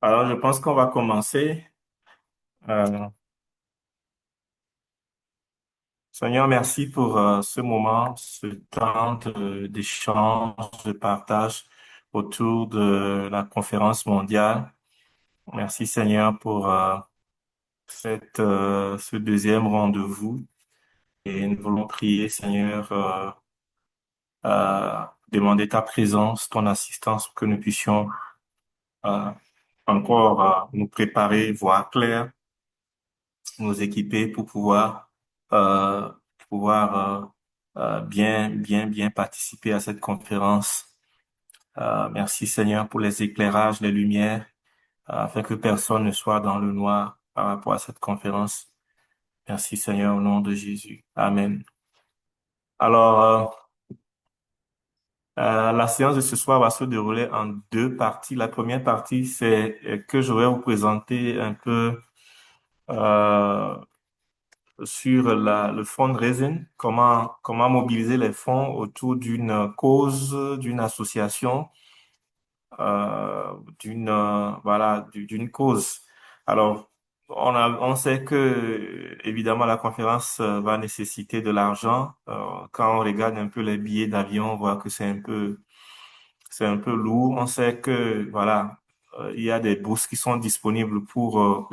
Alors, je pense qu'on va commencer. Euh, Seigneur, merci pour ce moment, ce temps d'échange, de partage autour de la conférence mondiale. Merci, Seigneur, pour ce deuxième rendez-vous. Et nous voulons prier, Seigneur, demander ta présence, ton assistance pour que nous puissions euh, encore nous préparer, voir clair, nous équiper pour euh, bien participer à cette conférence. Merci Seigneur pour les éclairages, les lumières, afin que personne ne soit dans le noir par rapport à cette conférence. Merci Seigneur au nom de Jésus. Amen. Alors, la séance de ce soir va se dérouler en deux parties. La première partie, c'est que je vais vous présenter un peu euh, sur le fundraising, comment mobiliser les fonds autour d'une cause, d'une association, d'une cause. Alors, on sait que évidemment la conférence va nécessiter de l'argent. Quand on regarde un peu les billets d'avion, on voit que c'est un peu lourd. On sait que voilà, il y a des bourses qui sont disponibles pour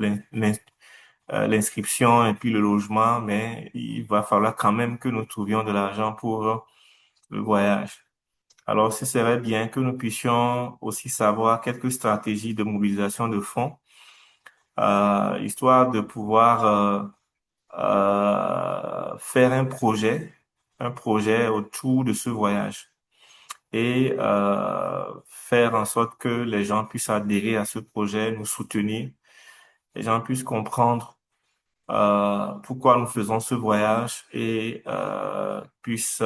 l'inscription et puis le logement, mais il va falloir quand même que nous trouvions de l'argent pour le voyage. Alors, ce serait bien que nous puissions aussi savoir quelques stratégies de mobilisation de fonds, histoire de pouvoir faire un projet autour de ce voyage et faire en sorte que les gens puissent adhérer à ce projet, nous soutenir, les gens puissent comprendre pourquoi nous faisons ce voyage et puissent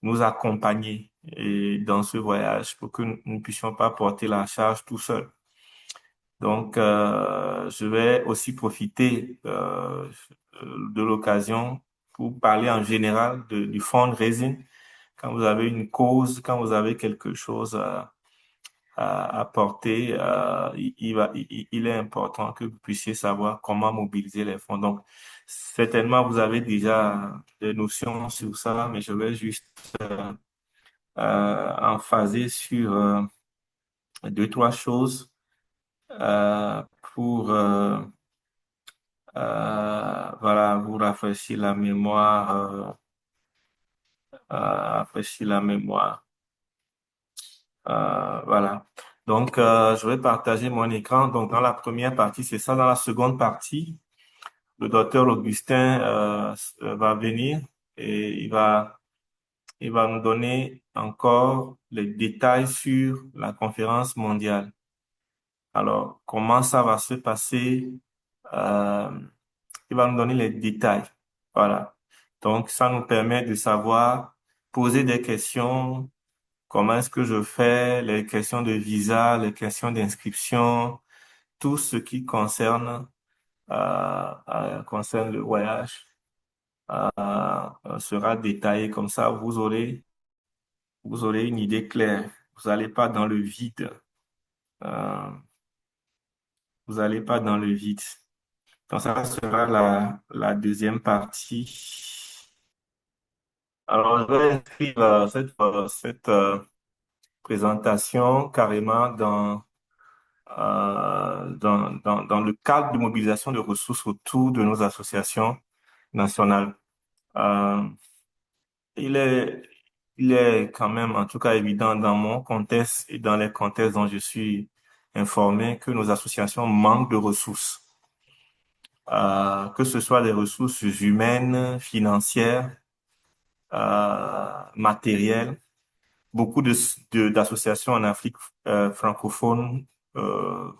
nous accompagner et dans ce voyage pour que nous ne puissions pas porter la charge tout seul. Donc, je vais aussi profiter de l'occasion pour parler en général du fundraising. Quand vous avez une cause, quand vous avez quelque chose à porter, il est important que vous puissiez savoir comment mobiliser les fonds. Donc, certainement, vous avez déjà des notions sur ça, mais je vais juste emphaser sur deux, trois choses euh, pour voilà, vous rafraîchir la mémoire. Voilà. Donc, je vais partager mon écran. Donc, dans la première partie, c'est ça. Dans la seconde partie, le docteur Augustin va venir et il va nous donner encore les détails sur la conférence mondiale. Alors, comment ça va se passer? Euh, il va nous donner les détails. Voilà. Donc, ça nous permet de savoir poser des questions. Comment est-ce que je fais? Les questions de visa, les questions d'inscription, tout ce qui concerne le voyage. Sera détaillé comme ça, vous aurez une idée claire. Vous n'allez pas dans le vide. Euh, vous n'allez pas dans le vide. Donc ça sera la deuxième partie. Alors, je vais inscrire cette présentation carrément dans le cadre de mobilisation de ressources autour de nos associations nationales. Euh, Il est, il est quand même, en tout cas, évident dans mon contexte et dans les contextes dont je suis informé que nos associations manquent de ressources, que ce soit des ressources humaines, financières, matérielles. Beaucoup d'associations en Afrique francophone euh,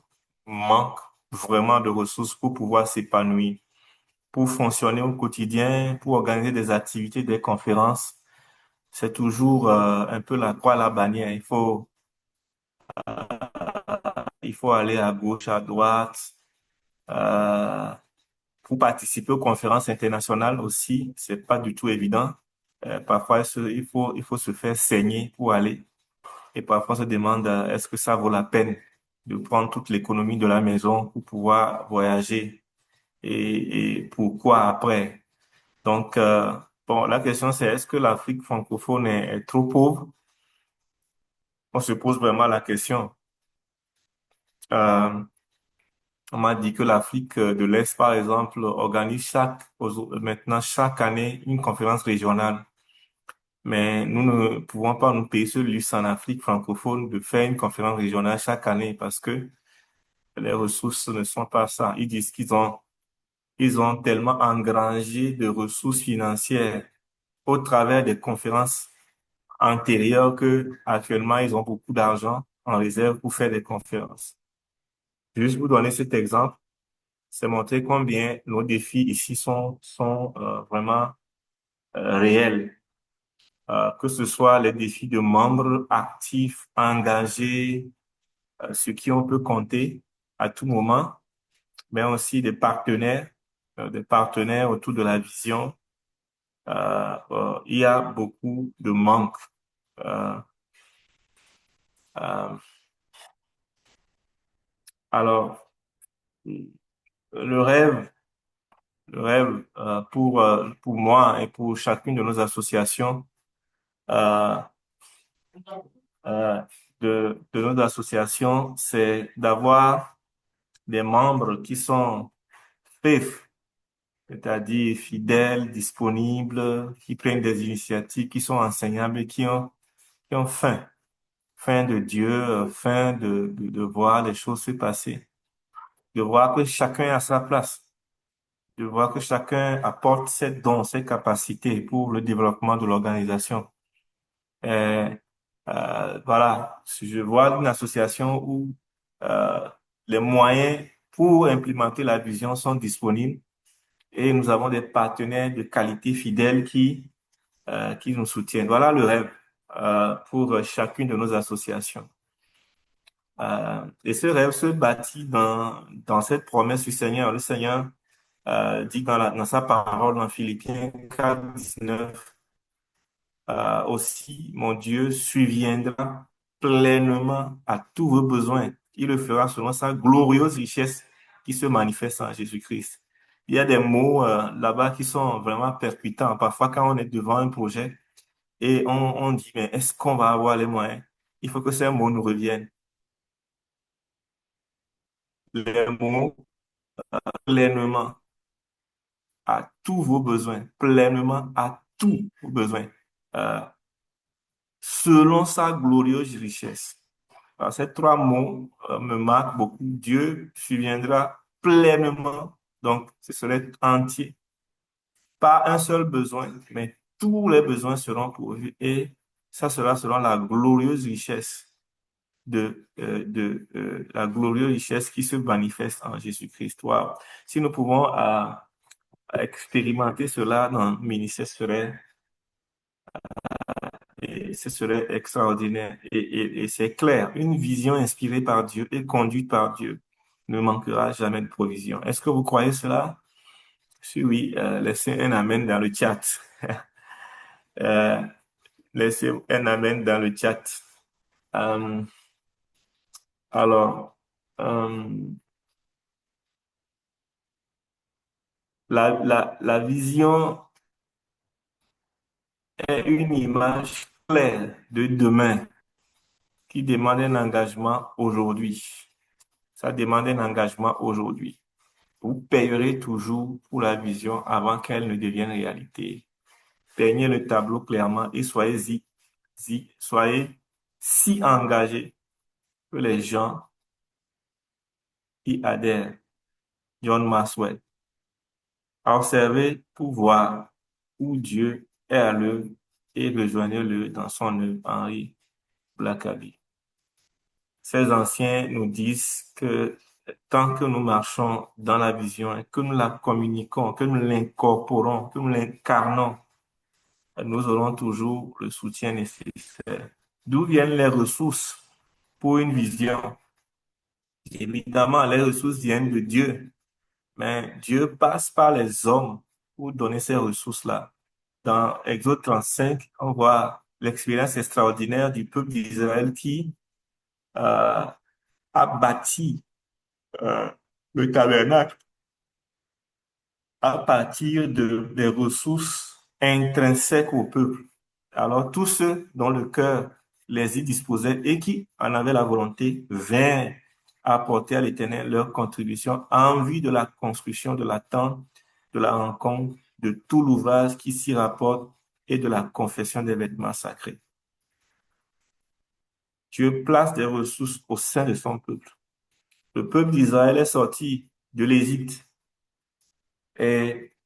manquent vraiment de ressources pour pouvoir s'épanouir, pour fonctionner au quotidien, pour organiser des activités, des conférences. C'est toujours un peu la croix à la bannière. Il faut aller à gauche, à droite. Euh, pour participer aux conférences internationales aussi, c'est pas du tout évident. Parfois, il faut se faire saigner pour aller. Et parfois, on se demande est-ce que ça vaut la peine? de prendre toute l'économie de la maison pour pouvoir voyager. Et pourquoi après? Donc, bon, la question c'est est-ce que l'Afrique francophone est trop pauvre? On se pose vraiment la question. Euh, on m'a dit que l'Afrique de l'Est, par exemple, organise maintenant chaque année une conférence régionale. Mais nous ne pouvons pas nous payer ce luxe en Afrique francophone de faire une conférence régionale chaque année parce que les ressources ne sont pas ça. Ils disent ils ont tellement engrangé de ressources financières au travers des conférences antérieures que actuellement ils ont beaucoup d'argent en réserve pour faire des conférences. Juste vous donner cet exemple, c'est montrer combien nos défis ici sont vraiment réels. Que ce soit les défis de membres actifs, engagés, sur qui on peut compter à tout moment, mais aussi des partenaires autour de la vision. Il y a beaucoup de manques. Euh, euh, alors, le rêve, le rêve pour moi et pour chacune de nos associations, euh, euh, de nos associations, c'est d'avoir des membres qui sont faiths, c'est-à-dire fidèles, disponibles, qui prennent des initiatives, qui sont enseignables et qui ont faim de Dieu, faim de voir les choses se passer, de voir que chacun a sa place, de voir que chacun apporte ses dons, ses capacités pour le développement de l'organisation. Et, voilà, si je vois une association où euh, les moyens pour implémenter la vision sont disponibles et nous avons des partenaires de qualité fidèles qui nous soutiennent. Voilà le rêve pour chacune de nos associations. Et ce rêve se bâtit dans cette promesse du Seigneur. Le Seigneur dit dans sa parole en Philippiens 4:19, aussi mon Dieu subviendra pleinement à tous vos besoins. Il le fera selon sa glorieuse richesse qui se manifeste en Jésus-Christ. Il y a des mots là-bas qui sont vraiment percutants. Parfois, quand on est devant un projet et on dit, mais est-ce qu'on va avoir les moyens? Il faut que ces mots nous reviennent. Les mots pleinement à tous vos besoins, pleinement à tous vos besoins, euh, selon sa glorieuse richesse. Alors, ces trois mots me marquent beaucoup. Dieu subviendra pleinement, donc ce serait entier, pas un seul besoin, mais tous les besoins seront pourvus et ça sera selon la glorieuse richesse de la glorieuse richesse qui se manifeste en Jésus-Christ. Wow. Si nous pouvons expérimenter cela dans le ministère, ce serait extraordinaire. Et c'est clair, une vision inspirée par Dieu et conduite par Dieu ne manquera jamais de provision. Est-ce que vous croyez cela? Si oui, laissez un amen dans le chat. Euh, laissez un amen dans le chat. Euh, alors, euh, la vision est une image claire de demain qui demande un engagement aujourd'hui. Ça demande un engagement aujourd'hui. Vous payerez toujours pour la vision avant qu'elle ne devienne réalité. Peignez le tableau clairement et soyez si engagés que les gens y adhèrent. John Maxwell. Observez pour voir où Dieu est à l'œuvre et rejoignez-le dans son œuvre. Henri Blackaby. Ces anciens nous disent que tant que nous marchons dans la vision, que nous la communiquons, que nous l'incorporons, que nous l'incarnons, nous aurons toujours le soutien nécessaire. D'où viennent les ressources pour une vision? Évidemment, les ressources viennent de Dieu, mais Dieu passe par les hommes pour donner ces ressources-là. Dans Exode 35, on voit l'expérience extraordinaire du peuple d'Israël qui a bâti euh, le tabernacle à partir des ressources intrinsèques au peuple. Alors, tous ceux dont le cœur les y disposait et qui en avaient la volonté vinrent apporter à l'Éternel leur contribution en vue de la construction de la tente, de la rencontre, de tout l'ouvrage qui s'y rapporte et de la confession des vêtements sacrés. Dieu place des ressources au sein de son peuple. Le peuple d'Israël est sorti de l'Égypte et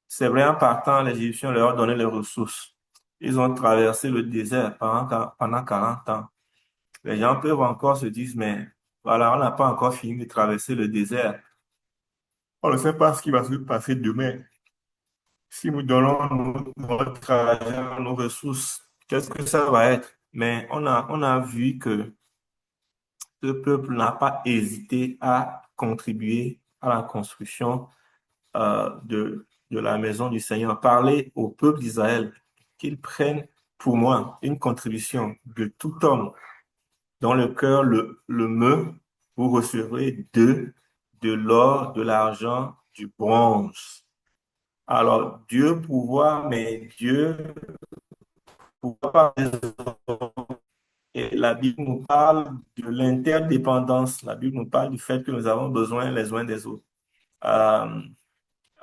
c'est vrai, en partant, les Égyptiens leur ont donné les ressources. Ils ont traversé le désert pendant 40 ans. Les gens peuvent encore se dire, mais voilà, on n'a pas encore fini de traverser le désert. On ne sait pas ce qui va se passer demain. Si nous donnons notre argent, nos ressources, qu'est-ce que ça va être? Mais on a vu que ce peuple n'a pas hésité à contribuer à la construction de la maison du Seigneur. Parler au peuple d'Israël qu'ils prennent pour moi une contribution de tout homme dont le cœur le meut, vous recevrez de l'or, de l'argent, du bronze. Alors, Dieu pouvoir, mais Dieu pouvoir par les hommes. Et la Bible nous parle de l'interdépendance. La Bible nous parle du fait que nous avons besoin les uns des autres.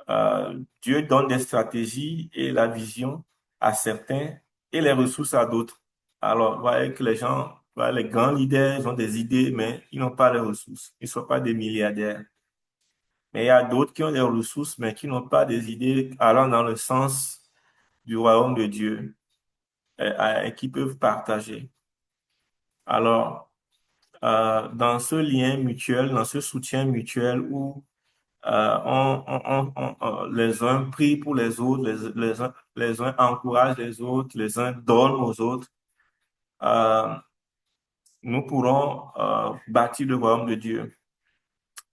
Euh, Dieu donne des stratégies et la vision à certains et les ressources à d'autres. Alors, vous voyez que les gens, voilà, les grands leaders, ils ont des idées, mais ils n'ont pas les ressources. Ils ne sont pas des milliardaires. Mais il y a d'autres qui ont des ressources, mais qui n'ont pas des idées allant dans le sens du royaume de Dieu et qui peuvent partager. Alors, dans ce lien mutuel, dans ce soutien mutuel où les uns prient pour les autres, les uns encouragent les autres, les uns donnent aux autres. Euh, nous pourrons bâtir le royaume de Dieu.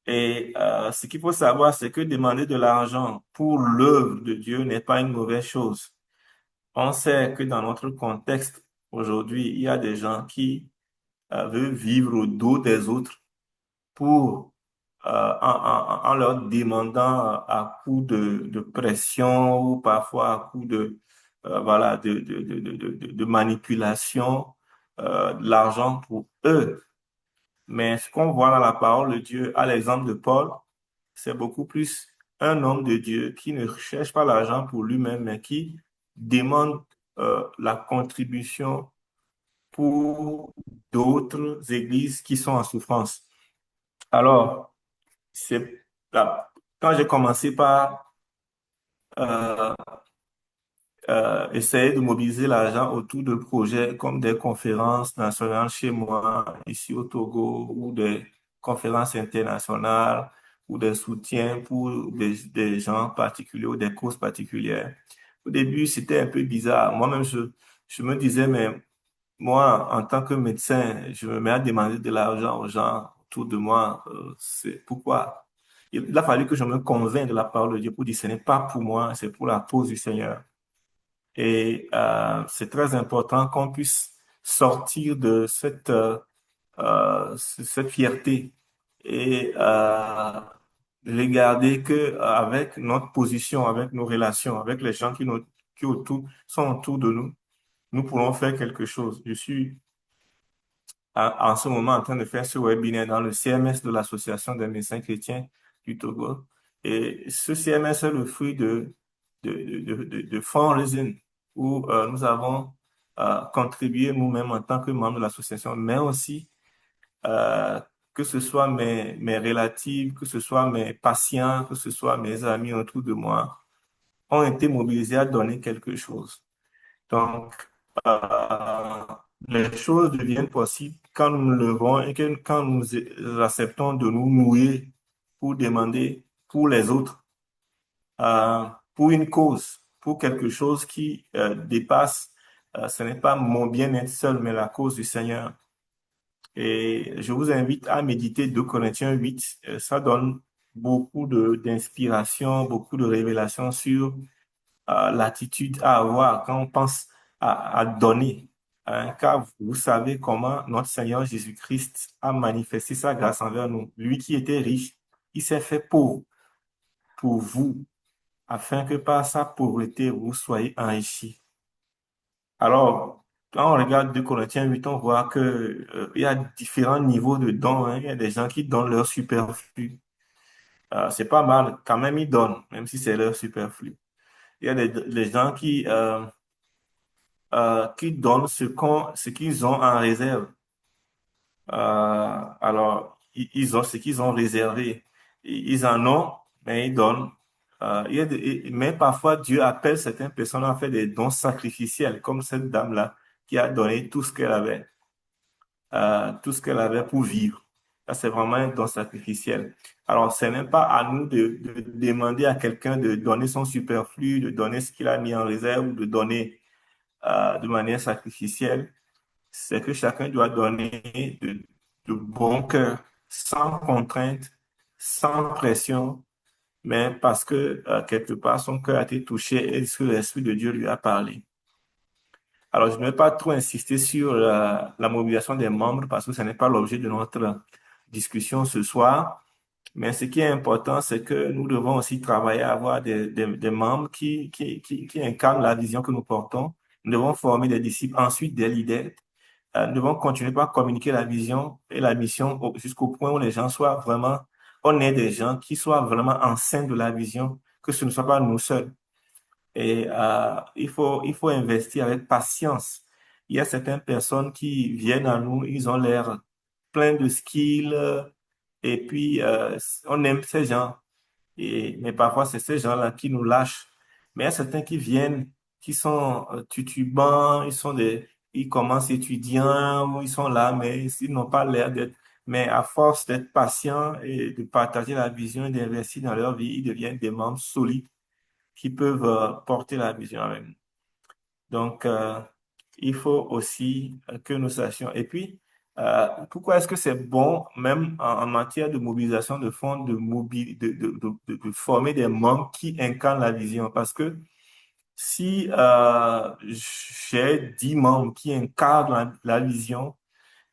Et ce qu'il faut savoir, c'est que demander de l'argent pour l'œuvre de Dieu n'est pas une mauvaise chose. On sait que dans notre contexte, aujourd'hui, il y a des gens qui veulent vivre au dos des autres pour en leur demandant à coup de pression ou parfois à coup de voilà de manipulation de l'argent pour eux. Mais ce qu'on voit dans la parole de Dieu, à l'exemple de Paul, c'est beaucoup plus un homme de Dieu qui ne cherche pas l'argent pour lui-même, mais qui demande la contribution pour d'autres églises qui sont en souffrance. Alors, c'est quand j'ai commencé par euh, essayer de mobiliser l'argent autour de projets comme des conférences nationales chez moi, ici au Togo, ou des conférences internationales, ou des soutiens pour des gens particuliers ou des causes particulières. Au début, c'était un peu bizarre. Moi-même, je me disais, mais moi, en tant que médecin, je me mets à demander de l'argent aux gens autour de moi. C'est pourquoi? Il a fallu que je me convainque de la parole de Dieu pour dire, ce n'est pas pour moi, c'est pour la cause du Seigneur. Et c'est très important qu'on puisse sortir de cette fierté et regarder que avec notre position, avec nos relations, avec les gens qui sont autour de nous, nous pourrons faire quelque chose. Je suis en ce moment en train de faire ce webinaire dans le CMS de l'Association des médecins chrétiens du Togo. Et ce CMS est le fruit de fundraising où nous avons contribué nous-mêmes en tant que membres de l'association, mais aussi euh, que ce soit mes relatives, que ce soit mes patients, que ce soit mes amis autour de moi, ont été mobilisés à donner quelque chose. Donc, euh, les choses deviennent possibles quand nous nous levons et quand nous acceptons de nous mouiller pour demander pour les autres, pour une cause, pour quelque chose qui dépasse. Ce n'est pas mon bien-être seul, mais la cause du Seigneur. Et je vous invite à méditer 2 Corinthiens 8. Ça donne beaucoup d'inspiration, beaucoup de révélations sur l'attitude à avoir quand on pense à donner. car vous savez comment notre Seigneur Jésus-Christ a manifesté sa grâce envers nous. Lui qui était riche, il s'est fait pauvre pour vous, afin que par sa pauvreté, vous soyez enrichis. Alors, quand on regarde 2 Corinthiens 8, on voit que, il y a différents niveaux de dons, hein. Il y a des gens qui donnent leur superflu. C'est pas mal, quand même ils donnent, même si c'est leur superflu. Il y a des gens qui donnent ce qu'ils ont en réserve. Alors, ils ont ce qu'ils ont réservé. Ils en ont, mais ils donnent. Mais parfois, Dieu appelle certaines personnes à faire des dons sacrificiels, comme cette dame-là qui a donné tout ce qu'elle avait pour vivre. Ça, c'est vraiment un don sacrificiel. Alors, ce n'est pas à nous de demander à quelqu'un de donner son superflu, de donner ce qu'il a mis en réserve ou de donner de manière sacrificielle. C'est que chacun doit donner de bon cœur, sans contrainte, sans pression, mais parce que quelque part son cœur a été touché et que l'Esprit de Dieu lui a parlé. Alors, je ne vais pas trop insister sur la mobilisation des membres parce que ce n'est pas l'objet de notre discussion ce soir. Mais ce qui est important, c'est que nous devons aussi travailler à avoir des membres qui incarnent la vision que nous portons. Nous devons former des disciples, ensuite des leaders. Nous devons continuer par communiquer la vision et la mission jusqu'au point où les gens soient vraiment, on ait des gens qui soient vraiment enceints de la vision, que ce ne soit pas nous seuls. Et il faut investir avec patience. Il y a certaines personnes qui viennent à nous, ils ont l'air pleins de skills, et puis on aime ces gens. Mais parfois, c'est ces gens-là qui nous lâchent. Mais il y a certains qui viennent, qui sont titubants, ils commencent étudiants, ou ils sont là, mais ils n'ont pas l'air d'être. Mais à force d'être patients et de partager la vision et d'investir dans leur vie, ils deviennent des membres solides qui peuvent porter la vision avec nous. Donc, il faut aussi que nous sachions. Et puis, pourquoi est-ce que c'est bon, même en matière de mobilisation de fonds, de former des membres qui incarnent la vision? Parce que si j'ai 10 membres qui incarnent la vision,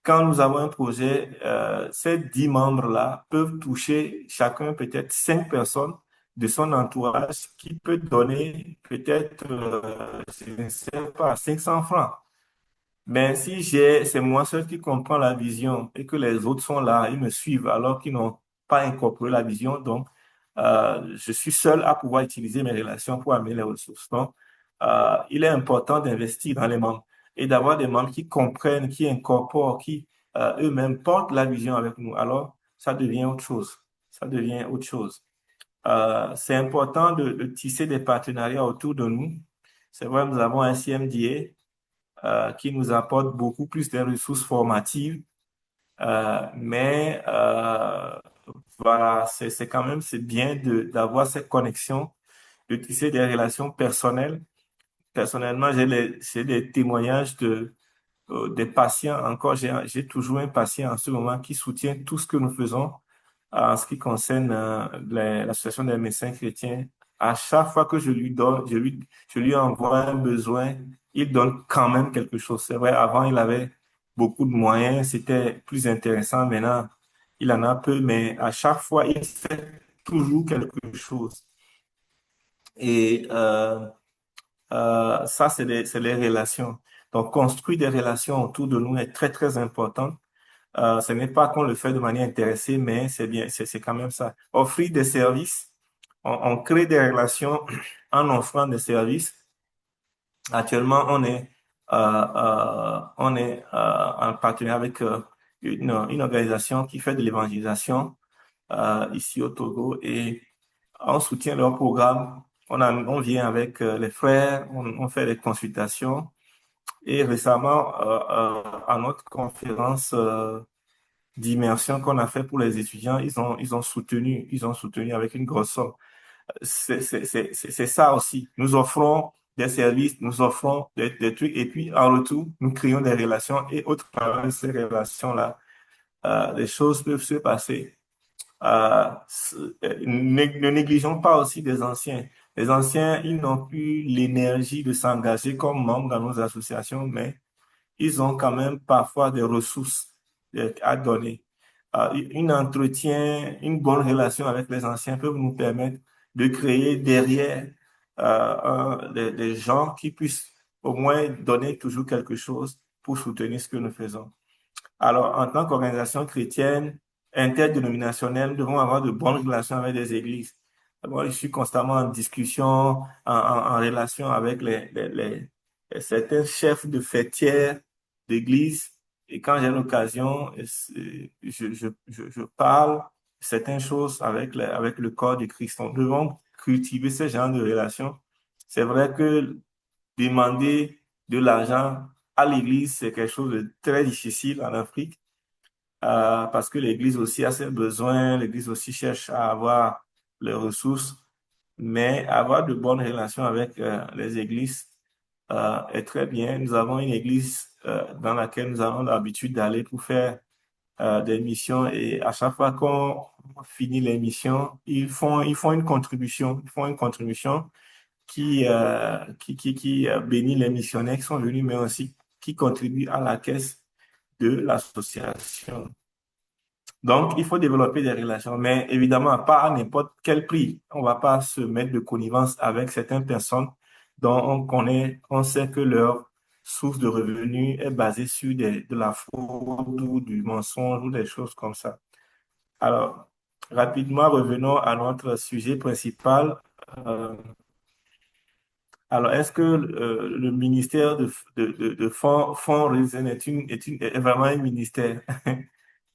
quand nous avons un projet, ces 10 membres-là peuvent toucher chacun peut-être 5 personnes de son entourage qui peut donner peut-être, je ne sais pas, 500 francs. Mais si c'est moi seul qui comprends la vision et que les autres sont là, ils me suivent alors qu'ils n'ont pas incorporé la vision, donc je suis seul à pouvoir utiliser mes relations pour amener les ressources. Donc, il est important d'investir dans les membres et d'avoir des membres qui comprennent, qui incorporent, qui eux-mêmes portent la vision avec nous. Alors, ça devient autre chose. Ça devient autre chose. C'est important de tisser des partenariats autour de nous. C'est vrai, nous avons un CMDA qui nous apporte beaucoup plus de ressources formatives, mais voilà, c'est quand même c'est bien d'avoir cette connexion, de tisser des relations personnelles. Personnellement, j'ai des témoignages des patients. Encore, j'ai toujours un patient en ce moment qui soutient tout ce que nous faisons en ce qui concerne l'association des médecins chrétiens. À chaque fois que je lui donne, je lui envoie un besoin, il donne quand même quelque chose. C'est vrai, avant, il avait beaucoup de moyens, c'était plus intéressant. Maintenant, il en a peu, mais à chaque fois, il fait toujours quelque chose. Et ça, c'est les relations. Donc, construire des relations autour de nous est très, très important. Ce n'est pas qu'on le fait de manière intéressée, mais c'est bien, c'est quand même ça. Offrir des services, on crée des relations en offrant des services. Actuellement, on est en partenariat avec une organisation qui fait de l'évangélisation ici au Togo et on soutient leur programme. On vient avec les frères, on fait des consultations. Et récemment, à notre conférence d'immersion qu'on a fait pour les étudiants, ils ont soutenu avec une grosse somme. C'est ça aussi. Nous offrons des services, nous offrons des trucs, et puis en retour, nous créons des relations, et au travers de ces relations-là, les choses peuvent se passer. Ne négligeons pas aussi des anciens. Les anciens, ils n'ont plus l'énergie de s'engager comme membres dans nos associations, mais ils ont quand même parfois des ressources à donner. Une bonne relation avec les anciens peut nous permettre de créer derrière des gens qui puissent au moins donner toujours quelque chose pour soutenir ce que nous faisons. Alors, en tant qu'organisation chrétienne interdénominationnelle, nous devons avoir de bonnes relations avec les églises. Moi, je suis constamment en discussion, en relation avec certains chefs de fêtières d'église. Et quand j'ai l'occasion, je parle de certaines choses avec le corps de Christ. Nous devons cultiver ce genre de relations. C'est vrai que demander de l'argent à l'église, c'est quelque chose de très difficile en Afrique, parce que l'Église aussi a ses besoins, l'Église aussi cherche à avoir les ressources, mais avoir de bonnes relations avec les églises est très bien. Nous avons une église dans laquelle nous avons l'habitude d'aller pour faire des missions et à chaque fois qu'on finit les missions, ils font une contribution qui bénit les missionnaires qui sont venus, mais aussi qui contribue à la caisse de l'association. Donc, il faut développer des relations, mais évidemment, pas à n'importe quel prix. On va pas se mettre de connivence avec certaines personnes dont on sait que leur source de revenus est basée sur de la fraude ou du mensonge ou des choses comme ça. Alors, rapidement, revenons à notre sujet principal. Euh, alors, est-ce que le ministère de Fonds est vraiment un ministère?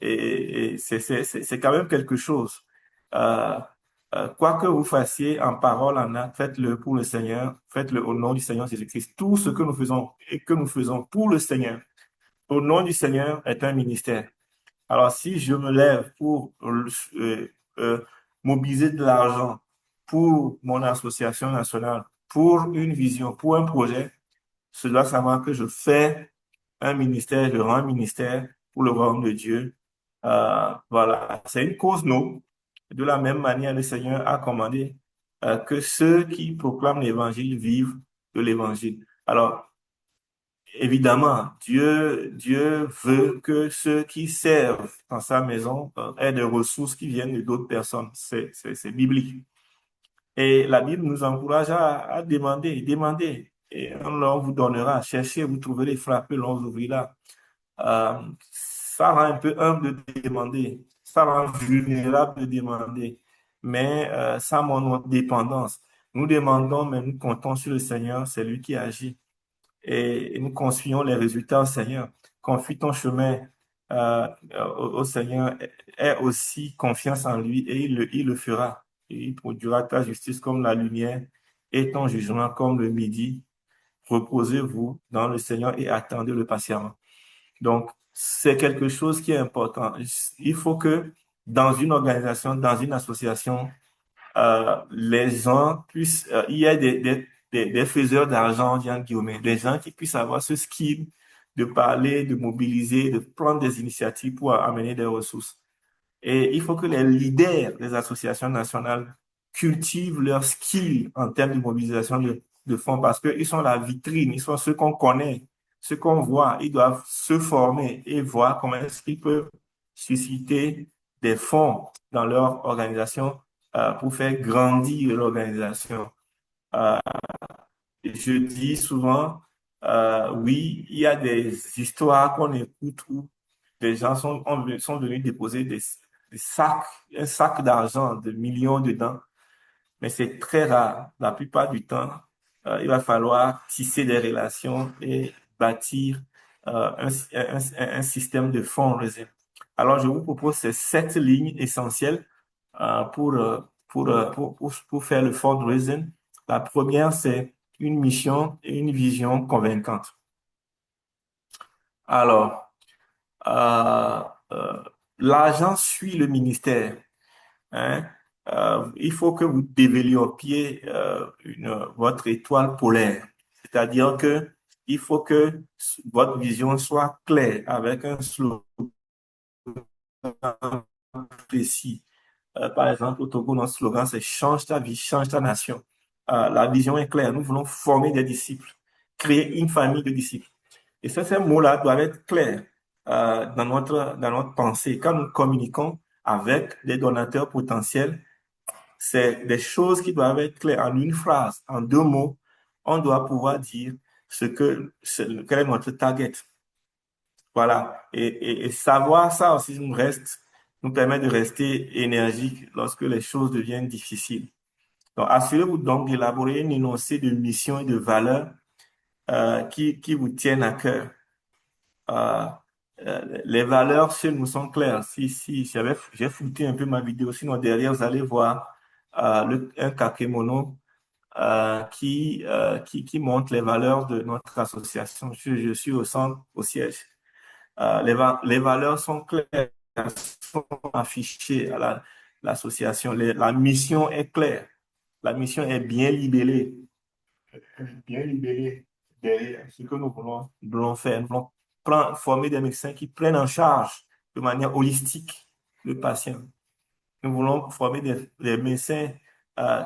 Et c'est quand même quelque chose. Euh, Quoi que vous fassiez en parole, en acte, faites-le pour le Seigneur, faites-le au nom du Seigneur Jésus-Christ. Tout ce que nous faisons et que nous faisons pour le Seigneur, au nom du Seigneur, est un ministère. Alors, si je me lève pour euh, mobiliser de l'argent pour mon association nationale, pour une vision, pour un projet, je dois savoir que je fais un ministère, je rends un ministère pour le royaume de Dieu. Voilà, c'est une cause noble. De la même manière, le Seigneur a commandé que ceux qui proclament l'évangile vivent de l'évangile. Alors, évidemment, Dieu veut que ceux qui servent dans sa maison aient des ressources qui viennent de d'autres personnes. C'est biblique. Et la Bible nous encourage à demander, demander. Et on vous donnera, cherchez, vous trouverez, frappez, l'on vous ouvrira. Ça rend un peu humble de demander, ça rend vulnérable de demander, mais ça montre notre dépendance. Nous demandons, mais nous comptons sur le Seigneur, c'est lui qui agit et nous confions les résultats au Seigneur. Confie ton chemin au Seigneur, aie aussi confiance en lui et il le fera. Et il produira ta justice comme la lumière et ton jugement comme le midi. Reposez-vous dans le Seigneur et attendez-le patiemment. Donc, c'est quelque chose qui est important. Il faut que dans une organisation, dans une association, les gens puissent, il y a des faiseurs d'argent, on dit en guillemets, des gens qui puissent avoir ce skill de parler, de mobiliser, de prendre des initiatives pour amener des ressources. Et il faut que les leaders des associations nationales cultivent leur skill en termes de mobilisation de fonds parce qu'ils sont la vitrine, ils sont ceux qu'on connaît, ceux qu'on voit. Ils doivent se former et voir comment est-ce qu'ils peuvent susciter des fonds dans leur organisation pour faire grandir l'organisation. Euh, je dis souvent, oui, il y a des histoires qu'on écoute où des gens sont venus déposer des sacs, un sac d'argent, de millions dedans, mais c'est très rare. La plupart du temps, il va falloir tisser des relations et bâtir un système de fundraising. Alors, je vous propose ces 7 lignes essentielles pour faire le fundraising. La première, c'est une mission et une vision convaincante. Alors, euh, euh, l'argent suit le ministère. Hein. Il faut que vous développiez votre étoile polaire. C'est-à-dire que il faut que votre vision soit claire avec un slogan précis. Par exemple, au Togo, notre slogan, c'est change ta vie, change ta nation. La vision est claire. Nous voulons former des disciples, créer une famille de disciples. Et ces mots-là doivent être clairs dans notre pensée. Quand nous communiquons avec des donateurs potentiels, c'est des choses qui doivent être claires en une phrase, en deux mots. On doit pouvoir dire quel est notre target. Voilà. Et savoir ça aussi nous permet de rester énergique lorsque les choses deviennent difficiles. Donc, assurez-vous donc d'élaborer une énoncé de mission et de valeurs qui vous tiennent à cœur. Euh, les valeurs chez nous sont claires. Si j'ai foutu un peu ma vidéo, sinon derrière, vous allez voir un kakémono qui montre les valeurs de notre association. Je suis au centre, au siège. Les valeurs sont claires, sont affichées à l'association. La mission est claire. La mission est bien libellée derrière ce que voulons faire. Nous voulons former des médecins qui prennent en charge de manière holistique le patient. Nous voulons former des médecins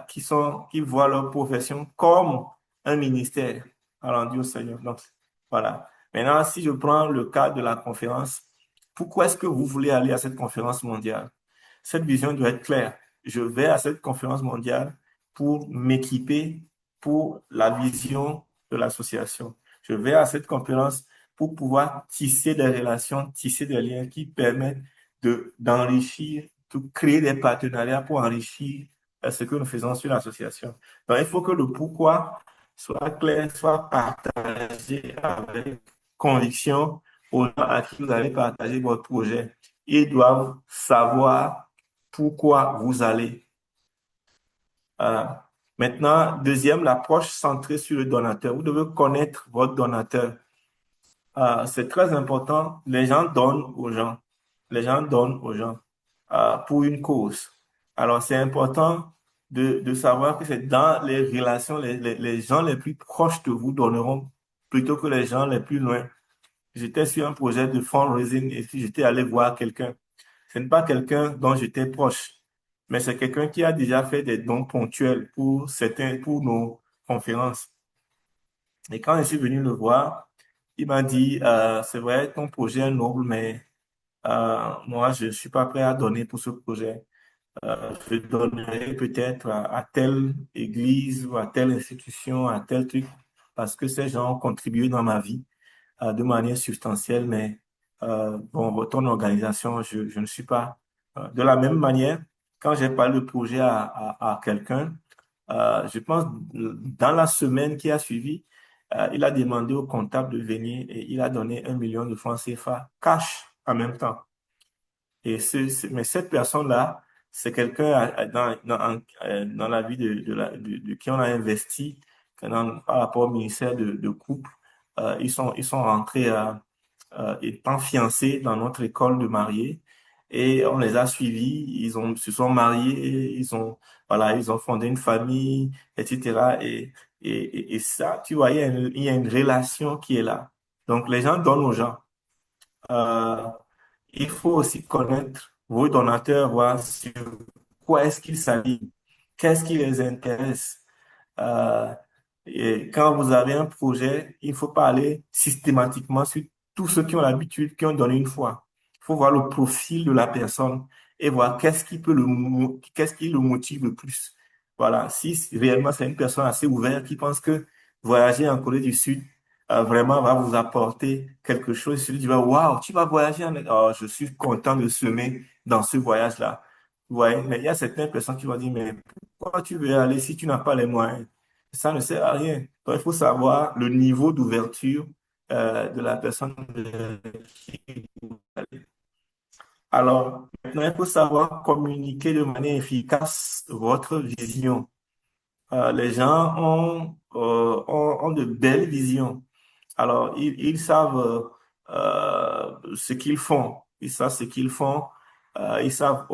qui voient leur profession comme un ministère rendu au Seigneur. Donc, voilà. Maintenant, si je prends le cas de la conférence, pourquoi est-ce que vous voulez aller à cette conférence mondiale? Cette vision doit être claire. Je vais à cette conférence mondiale pour m'équiper pour la vision de l'association. Je vais à cette conférence pour pouvoir tisser des relations, tisser des liens qui permettent d'enrichir, de créer des partenariats pour enrichir ce que nous faisons sur l'association. Donc, il faut que le pourquoi soit clair, soit partagé avec conviction aux gens à qui vous allez partager votre projet. Ils doivent savoir pourquoi vous allez. Euh, Maintenant, deuxième, l'approche centrée sur le donateur. Vous devez connaître votre donateur. C'est très important. Les gens donnent aux gens. Les gens donnent aux gens pour une cause. Alors, c'est important de savoir que c'est dans les relations, les gens les plus proches de vous donneront plutôt que les gens les plus loin. J'étais sur un projet de fundraising et puis j'étais allé voir quelqu'un. Ce n'est pas quelqu'un dont j'étais proche, mais c'est quelqu'un qui a déjà fait des dons ponctuels pour nos conférences. Et quand je suis venu le voir, il m'a dit, c'est vrai, ton projet est noble, mais moi, je ne suis pas prêt à donner pour ce projet. Je donnerai peut-être à telle église ou à telle institution, à tel truc, parce que ces gens ont contribué dans ma vie de manière substantielle, mais bon, ton organisation, je ne suis pas. De la même manière, quand j'ai parlé de projet à quelqu'un, je pense dans la semaine qui a suivi, il a demandé au comptable de venir et il a donné 1 million de francs CFA cash en même temps. Et mais cette personne-là, c'est quelqu'un dans la vie de qui on a investi par rapport au ministère de couple. Ils sont rentrés étant fiancés dans notre école de mariés et on les a suivis. Se sont mariés, voilà, ils ont fondé une famille, etc. Et ça, tu vois, il y a une relation qui est là. Donc, les gens donnent aux gens. Euh, il faut aussi connaître vos donateurs, voir sur quoi est-ce qu'ils s'alignent, qu'est-ce qui les intéresse. Euh, et quand vous avez un projet, il ne faut pas aller systématiquement sur tous ceux qui ont l'habitude, qui ont donné une fois. Il faut voir le profil de la personne et voir qu'est-ce qui le motive le plus. Voilà. Si réellement c'est une personne assez ouverte qui pense que voyager en Corée du Sud vraiment va vous apporter quelque chose, celui qui va, waouh, tu vas voyager oh, je suis content de semer dans ce voyage-là. Ouais, mais il y a certaines personnes qui vont dire, mais pourquoi tu veux aller si tu n'as pas les moyens? Ça ne sert à rien. Donc, il faut savoir le niveau d'ouverture de la personne qui vous allez. Alors, maintenant, il faut savoir communiquer de manière efficace votre vision. Les gens ont de belles visions. Alors, ils savent ce qu'ils font. Ils savent ce qu'ils font. Ils savent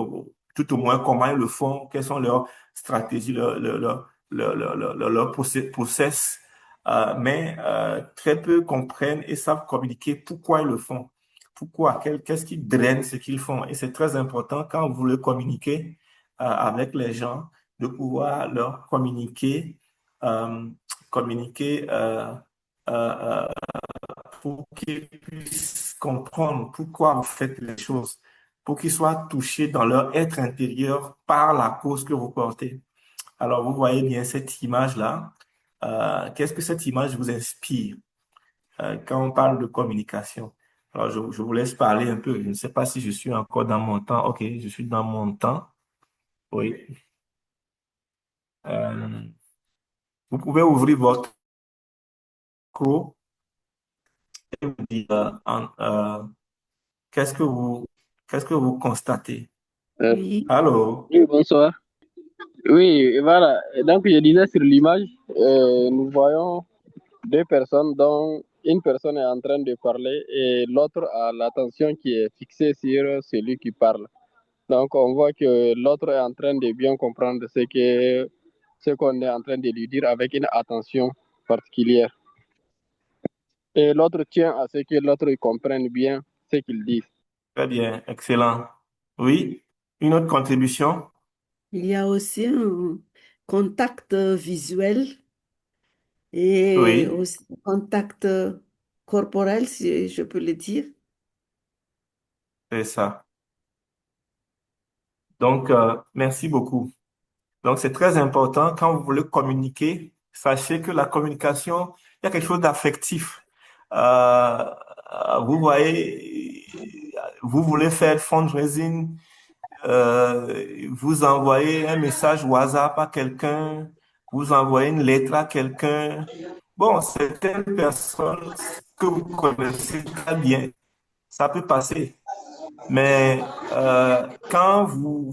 tout au moins comment ils le font, quelles sont leurs stratégies, leur process. Mais très peu comprennent et savent communiquer pourquoi ils le font. Pourquoi? Qu'est-ce qui draine ce qu'ils font? Et c'est très important quand vous le communiquez avec les gens, de pouvoir leur euh, communiquer euh, pour qu'ils puissent comprendre pourquoi vous faites les choses, pour qu'ils soient touchés dans leur être intérieur par la cause que vous portez. Alors, vous voyez bien cette image-là. Qu'est-ce que cette image vous inspire quand on parle de communication? Alors, je vous laisse parler un peu. Je ne sais pas si je suis encore dans mon temps. OK, je suis dans mon temps. Oui. Euh, vous pouvez ouvrir votre micro et me dire qu'est-ce que qu'est-ce que vous constatez? Oui, Allô? oui, bonsoir. Oui, et voilà. Et donc, je disais sur l'image, nous voyons deux personnes dont une personne est en train de parler et l'autre a l'attention qui est fixée sur celui qui parle. Donc, on voit que l'autre est en train de bien comprendre ce qu'on est en train de lui dire avec une attention particulière. Et l'autre tient à ce que l'autre comprenne bien ce qu'il dit. Très bien, excellent. Oui, une autre contribution? il y a aussi un contact visuel et Oui, aussi un contact corporel, si je peux le dire. c'est ça. Donc, merci beaucoup. Donc, c'est très important quand vous voulez communiquer, sachez que la communication, il y a quelque chose d'affectif. Vous voyez, vous voulez faire le fundraising, vous envoyez un message WhatsApp à quelqu'un, vous envoyez une lettre à quelqu'un. Bon, certaines personnes que vous connaissez très bien, ça peut passer. Mais quand vous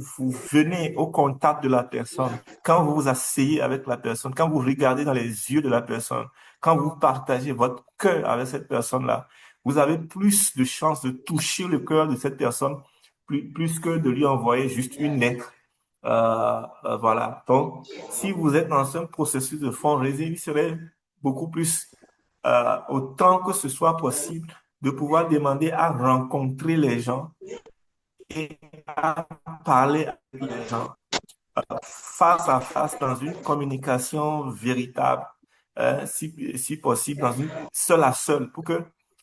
venez au contact de la personne, quand vous vous asseyez avec la personne, quand vous regardez dans les yeux de la personne, quand vous partagez votre cœur avec cette personne-là, vous avez plus de chances de toucher le cœur de cette personne plus que de lui envoyer juste une lettre. Voilà. Donc, si vous êtes dans un processus de fundraising, il serait beaucoup plus, autant que ce soit possible, de pouvoir demander à rencontrer les gens et à parler avec les gens face à face dans une communication véritable, si possible, dans une seule à seule, pour que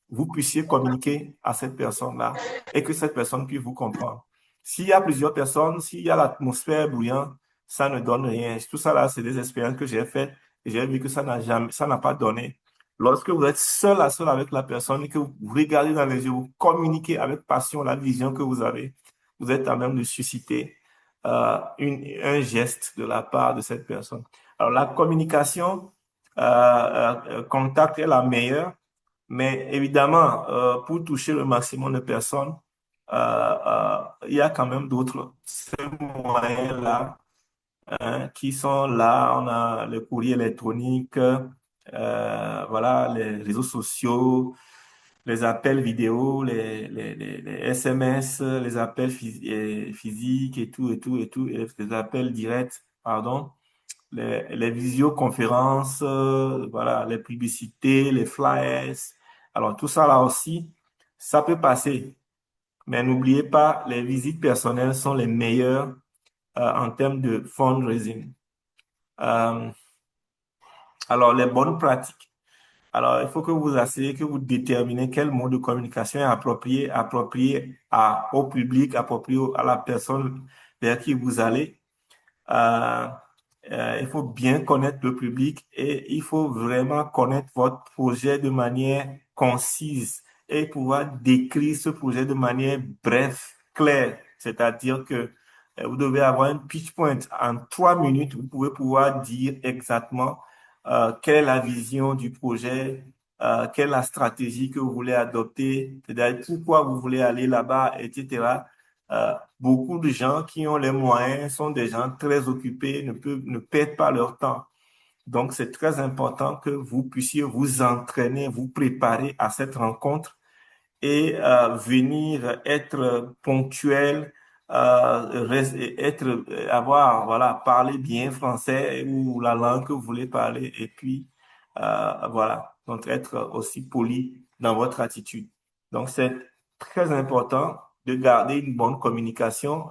vous puissiez communiquer à cette personne-là et que cette personne puisse vous comprendre. S'il y a plusieurs personnes, s'il y a l'atmosphère bouillante, ça ne donne rien. Tout ça là, c'est des expériences que j'ai faites et j'ai vu que ça n'a pas donné. Lorsque vous êtes seul à seul avec la personne et que vous regardez dans les yeux, vous communiquez avec passion la vision que vous avez, vous êtes à même de susciter un geste de la part de cette personne. Alors, la communication contact est la meilleure, mais évidemment, pour toucher le maximum de personnes, il y a quand même d'autres ces moyens-là qui sont là. On a le courrier électronique, voilà, les réseaux sociaux, les appels vidéo, les SMS, les appels physiques et tout, et tout, et tout, et les appels directs, pardon, les visioconférences, voilà, les publicités, les flyers. Alors, tout ça là aussi, ça peut passer. Mais n'oubliez pas, les visites personnelles sont les meilleures en termes de fundraising. Euh, alors, les bonnes pratiques. Alors, il faut que vous vous asseyez, que vous déterminez quel mode de communication est approprié au public, approprié à la personne vers qui vous allez. Euh, il faut bien connaître le public et il faut vraiment connaître votre projet de manière concise et pouvoir décrire ce projet de manière brève, claire. C'est-à-dire que vous devez avoir un pitch point. En 3 minutes, vous pouvez pouvoir dire exactement quelle est la vision du projet, quelle est la stratégie que vous voulez adopter, c'est-à-dire pourquoi vous voulez aller là-bas, etc. Beaucoup de gens qui ont les moyens sont des gens très occupés, ne perdent pas leur temps. Donc, c'est très important que vous puissiez vous entraîner, vous préparer à cette rencontre et venir être ponctuel, avoir, voilà, parler bien français ou la langue que vous voulez parler et puis, voilà, donc être aussi poli dans votre attitude. Donc, c'est très important de garder une bonne communication.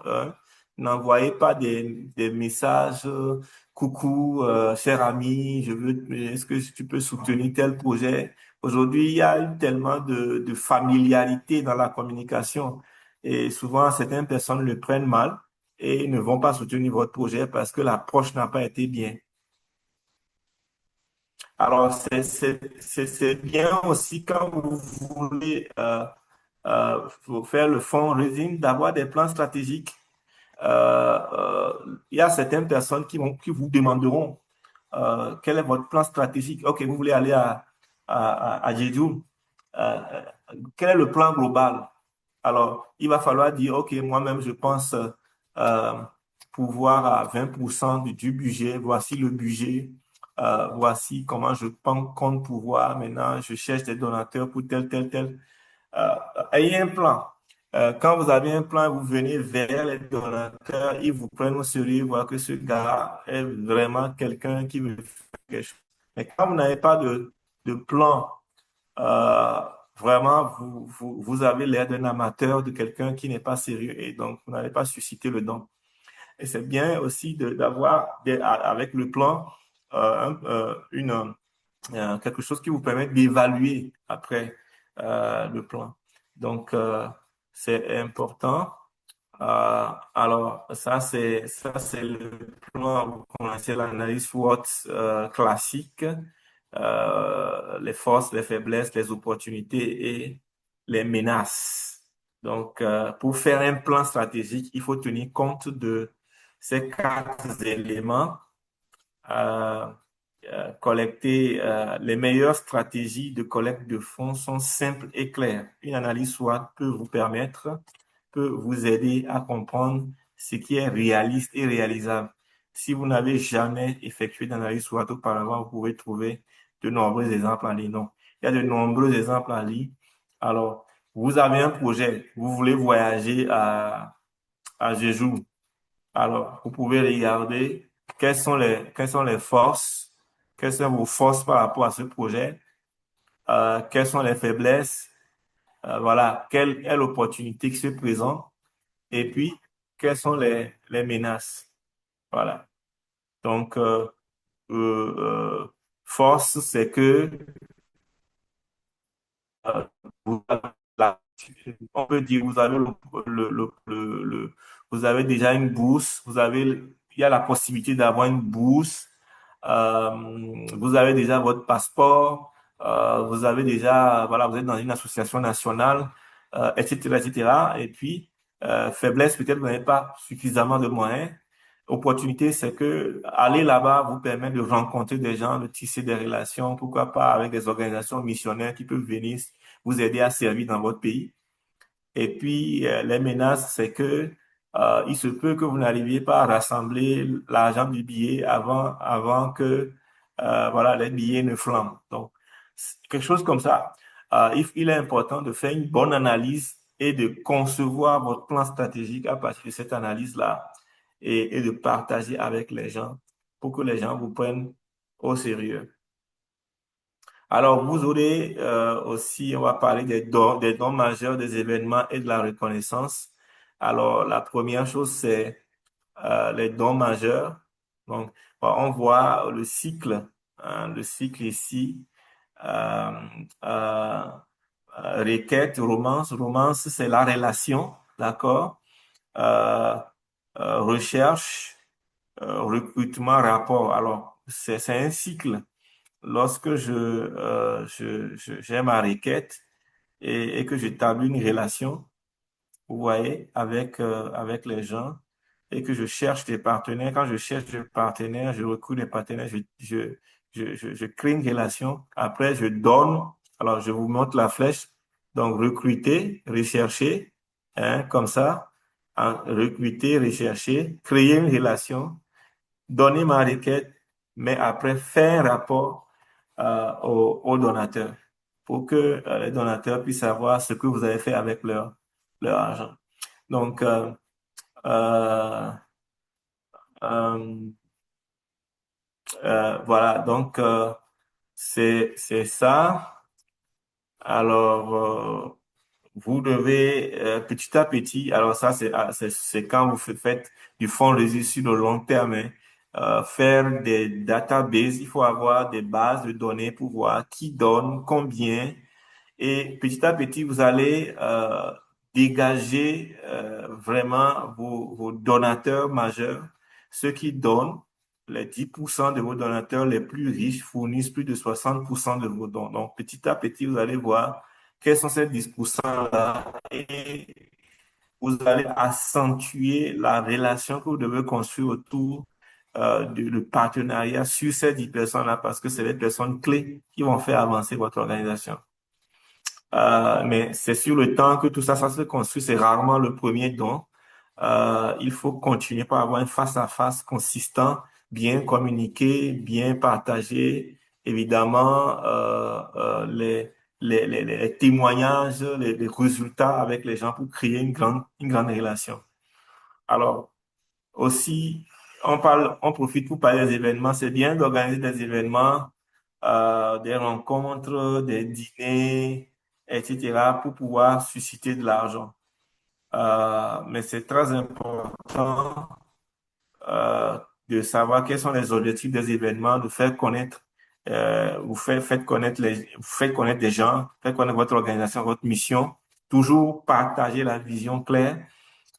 N'envoyez pas des messages, coucou, cher ami, est-ce que tu peux soutenir tel projet? Aujourd'hui, il y a eu tellement de familiarité dans la communication et souvent certaines personnes le prennent mal et ne vont pas soutenir votre projet parce que l'approche n'a pas été bien. Alors, c'est bien aussi quand vous voulez faut faire le fundraising d'avoir des plans stratégiques. Il y a certaines personnes qui vous demanderont quel est votre plan stratégique. OK, vous voulez aller à Jeju. Euh, Quel est le plan global? Alors, il va falloir dire, OK, moi-même, je pense pouvoir à 20% du budget. Voici le budget. Voici comment je compte pouvoir. Maintenant, je cherche des donateurs pour tel, tel, tel. Ayez un plan. Quand vous avez un plan, vous venez vers les donateurs, ils vous prennent au sérieux, voir que ce gars est vraiment quelqu'un qui veut faire quelque chose. Mais quand vous n'avez pas de plan, euh, vraiment, vous avez l'air d'un amateur, de quelqu'un qui n'est pas sérieux et donc vous n'allez pas susciter le don. Et c'est bien aussi d'avoir, avec le plan, quelque chose qui vous permet d'évaluer après le plan. Donc, c'est important. Alors, ça c'est le plan. Vous connaissez l'analyse SWOT classique, les forces, les faiblesses, les opportunités et les menaces. Donc, pour faire un plan stratégique, il faut tenir compte de ces quatre éléments. Euh, Collecter les meilleures stratégies de collecte de fonds sont simples et claires. Une analyse SWOT peut vous aider à comprendre ce qui est réaliste et réalisable. Si vous n'avez jamais effectué d'analyse SWOT auparavant, vous pouvez trouver de nombreux exemples en ligne. Non, il y a de nombreux exemples en ligne. Alors, vous avez un projet, vous voulez voyager à Jeju. Alors, vous pouvez regarder quelles sont les forces, quelles sont vos forces par rapport à ce projet, quelles sont les faiblesses, voilà, quelle est l'opportunité qui se présente, et puis, quelles sont les menaces. Voilà. Donc, force, c'est que euh, vous avez on peut dire vous avez vous avez déjà une bourse, il y a la possibilité d'avoir une bourse, vous avez déjà votre passeport, vous avez déjà, voilà, vous êtes dans une association nationale, etc., etc. Et cetera. Et puis, faiblesse, peut-être vous n'avez pas suffisamment de moyens. Opportunité, c'est que aller là-bas vous permet de rencontrer des gens, de tisser des relations, pourquoi pas avec des organisations missionnaires qui peuvent venir vous aider à servir dans votre pays. Et puis, les menaces, c'est que il se peut que vous n'arriviez pas à rassembler l'argent du billet avant que voilà, les billets ne flambent. Donc, quelque chose comme ça. Il est important de faire une bonne analyse et de concevoir votre plan stratégique à partir de cette analyse-là et de partager avec les gens pour que les gens vous prennent au sérieux. Alors, vous aurez aussi, on va parler des dons majeurs, des événements et de la reconnaissance. Alors, la première chose, c'est les dons majeurs. Donc, on voit le cycle, hein, le cycle ici. Euh, euh, Requête, romance. Romance, c'est la relation, d'accord? Euh, Recherche, recrutement, rapport. Alors, c'est un cycle. Lorsque j'ai ma requête et que j'établis une relation, vous voyez, avec les gens et que je cherche des partenaires. Quand je cherche des partenaires, je recrute des partenaires, je crée une relation. Après, je donne. Alors, je vous montre la flèche. Donc, recruter, rechercher, hein, comme ça. Recruter, rechercher, créer une relation, donner ma requête, mais après, faire un rapport aux donateurs pour que les donateurs puissent savoir ce que vous avez fait avec leur argent. Donc, euh, euh, voilà, donc c'est ça. Alors, vous devez petit à petit, alors ça c'est quand vous faites du fonds résilié sur le long terme, hein. faire des databases, il faut avoir des bases de données pour voir qui donne, combien. Et petit à petit, vous allez dégager vraiment vos donateurs majeurs, ceux qui donnent. Les 10% de vos donateurs les plus riches fournissent plus de 60% de vos dons. Donc, petit à petit, vous allez voir quels sont ces 10%-là et vous allez accentuer la relation que vous devez construire autour du partenariat sur ces 10 personnes-là parce que c'est les personnes clés qui vont faire avancer votre organisation. Mais c'est sur le temps que tout ça, ça se construit. C'est rarement le premier don. Il faut continuer par avoir un face-à-face consistant, bien communiqué, bien partagé. Évidemment, les témoignages, les résultats avec les gens pour créer une grande relation. Alors, aussi, on profite pour parler des événements. C'est bien d'organiser des événements, des rencontres, des dîners, etc., pour pouvoir susciter de l'argent. Mais c'est très important euh, de savoir quels sont les objectifs des événements, de faire connaître, vous faites connaître des gens, faites connaître votre organisation, votre mission, toujours partager la vision claire.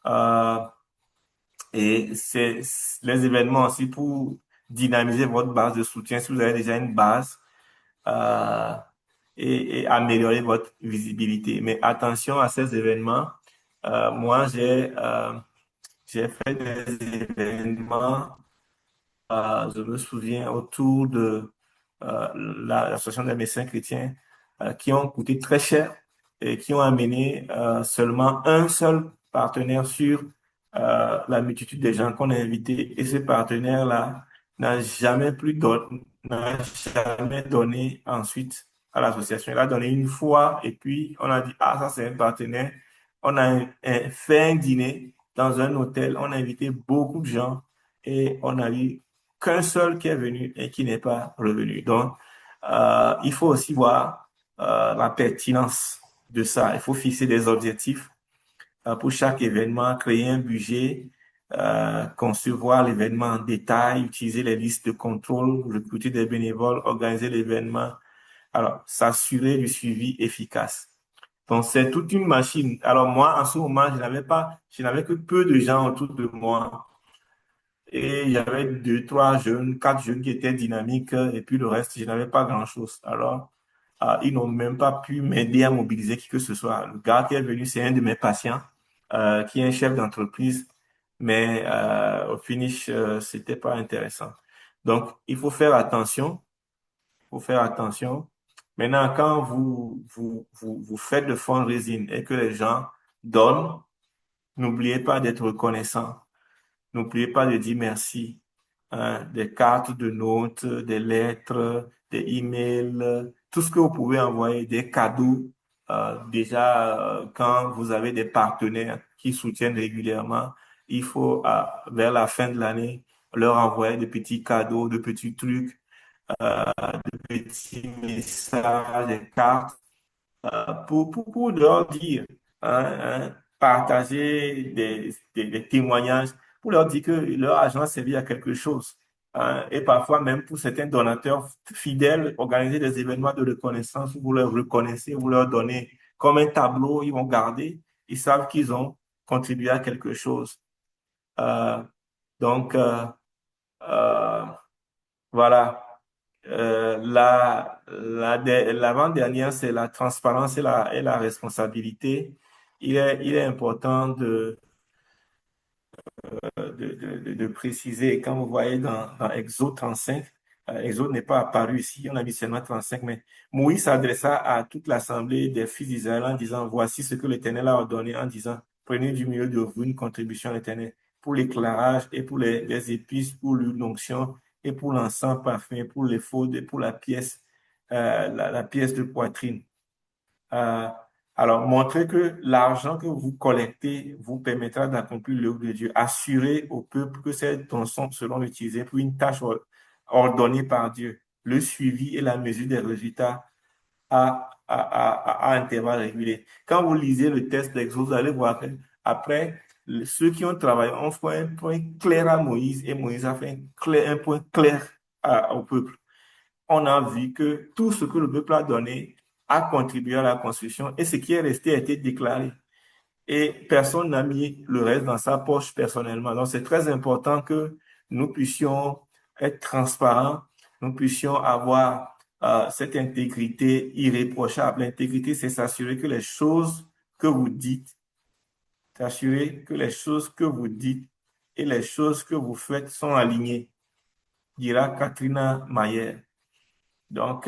Euh, et les événements aussi pour dynamiser votre base de soutien si vous avez déjà une base euh, et améliorer votre visibilité. Mais attention à ces événements. Moi, j'ai fait des événements, je me souviens, autour de l'association des médecins chrétiens qui ont coûté très cher et qui ont amené seulement un seul partenaire sur la multitude des gens qu'on a invités. Et ce partenaire-là n'a jamais donné ensuite à l'association. Il a donné une fois et puis on a dit, ah, ça c'est un partenaire. On a fait un dîner dans un hôtel. On a invité beaucoup de gens et on a eu qu'un seul qui est venu et qui n'est pas revenu. Donc, il faut aussi voir la pertinence de ça. Il faut fixer des objectifs pour chaque événement, créer un budget, concevoir l'événement en détail, utiliser les listes de contrôle, recruter des bénévoles, organiser l'événement. Alors, s'assurer du suivi efficace. Donc, c'est toute une machine. Alors, moi, en ce moment, je n'avais que peu de gens autour de moi. Et il y avait deux, trois jeunes, quatre jeunes qui étaient dynamiques, et puis le reste, je n'avais pas grand-chose. Alors, ils n'ont même pas pu m'aider à mobiliser qui que ce soit. Le gars qui est venu, c'est un de mes patients, qui est un chef d'entreprise, mais au finish, c'était pas intéressant. Donc, il faut faire attention, il faut faire attention. Maintenant, quand vous faites le fundraising et que les gens donnent, n'oubliez pas d'être reconnaissant. N'oubliez pas de dire merci. Hein, des cartes de notes, des lettres, des emails, tout ce que vous pouvez envoyer, des cadeaux. Déjà, quand vous avez des partenaires qui soutiennent régulièrement, il faut, vers la fin de l'année, leur envoyer de petits cadeaux, de petits trucs, de petits messages, des cartes pour leur dire, partager des témoignages, pour leur dire que leur argent servi à quelque chose. Et parfois même pour certains donateurs fidèles, organiser des événements de reconnaissance où vous leur reconnaissez, vous leur donnez comme un tableau, ils vont garder, ils savent qu'ils ont contribué à quelque chose. Euh, donc, euh, voilà. L'avant-dernière, c'est la transparence et la responsabilité. Il est important de préciser, quand vous voyez dans Exode 35, Exode n'est pas apparu ici, on a mis seulement 35, mais Moïse s'adressa à toute l'assemblée des fils d'Israël en disant, voici ce que l'Éternel a ordonné, en disant, prenez du milieu de vous une contribution à l'Éternel pour l'éclairage et pour les épices, pour l'onction et pour l'encens parfumé, pour les faudes et pour la pièce, la pièce de poitrine. Euh, alors, montrez que l'argent que vous collectez vous permettra d'accomplir l'œuvre de Dieu. Assurez au peuple que ces dons seront utilisés pour une tâche ordonnée par Dieu. Le suivi et la mesure des résultats à intervalles réguliers. Quand vous lisez le texte d'Exode, vous allez voir que après ceux qui ont travaillé ont fait un point clair à Moïse et Moïse a fait un point clair au peuple. On a vu que tout ce que le peuple a donné a contribué à la construction et ce qui est resté a été déclaré. Et personne n'a mis le reste dans sa poche personnellement. Donc, c'est très important que nous puissions être transparents, nous puissions avoir cette intégrité irréprochable. L'intégrité, c'est s'assurer que les choses que vous dites, s'assurer que les choses que vous dites et les choses que vous faites sont alignées, dira Katrina Mayer. Donc,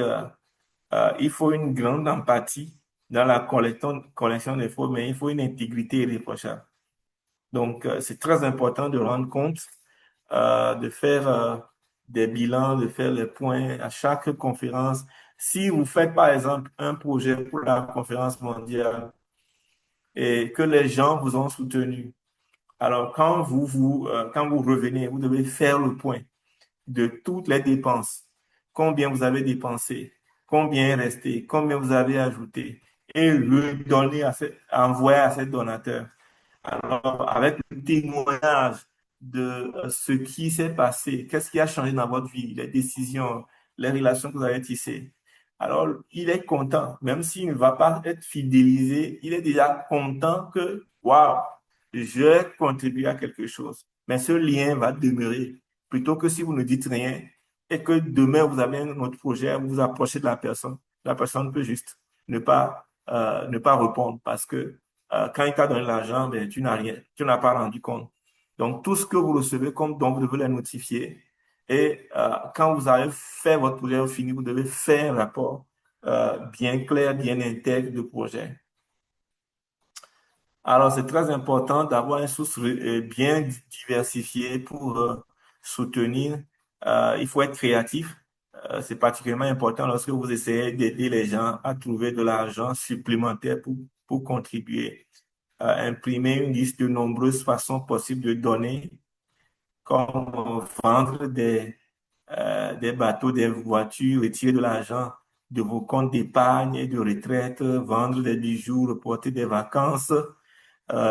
il faut une grande empathie dans la collection des faux, mais il faut une intégrité irréprochable. Donc, c'est très important de rendre compte, de faire des bilans, de faire les points à chaque conférence. Si vous faites, par exemple, un projet pour la conférence mondiale et que les gens vous ont soutenu, alors quand vous revenez, vous devez faire le point de toutes les dépenses. Combien vous avez dépensé, combien est resté, combien vous avez ajouté et le donner envoyer à ces donateurs. Alors, avec le témoignage de ce qui s'est passé, qu'est-ce qui a changé dans votre vie, les décisions, les relations que vous avez tissées. Alors, il est content, même s'il ne va pas être fidélisé, il est déjà content que, waouh, j'ai contribué à quelque chose. Mais ce lien va demeurer plutôt que si vous ne dites rien et que demain vous avez un autre projet, vous vous approchez de la personne peut juste ne pas répondre parce que quand il t'a donné l'argent, ben, tu n'as rien, tu n'as pas rendu compte. Donc, tout ce que vous recevez comme don, vous devez les notifier. Et quand vous avez fait votre projet fini, vous devez faire un rapport bien clair, bien intègre de projet. Alors, c'est très important d'avoir une source bien diversifiée pour soutenir. Il faut être créatif. C'est particulièrement important lorsque vous essayez d'aider les gens à trouver de l'argent supplémentaire pour contribuer. Imprimer une liste de nombreuses façons possibles de donner, comme vendre des bateaux, des voitures, retirer de l'argent de vos comptes d'épargne et de retraite, vendre des bijoux, reporter des vacances,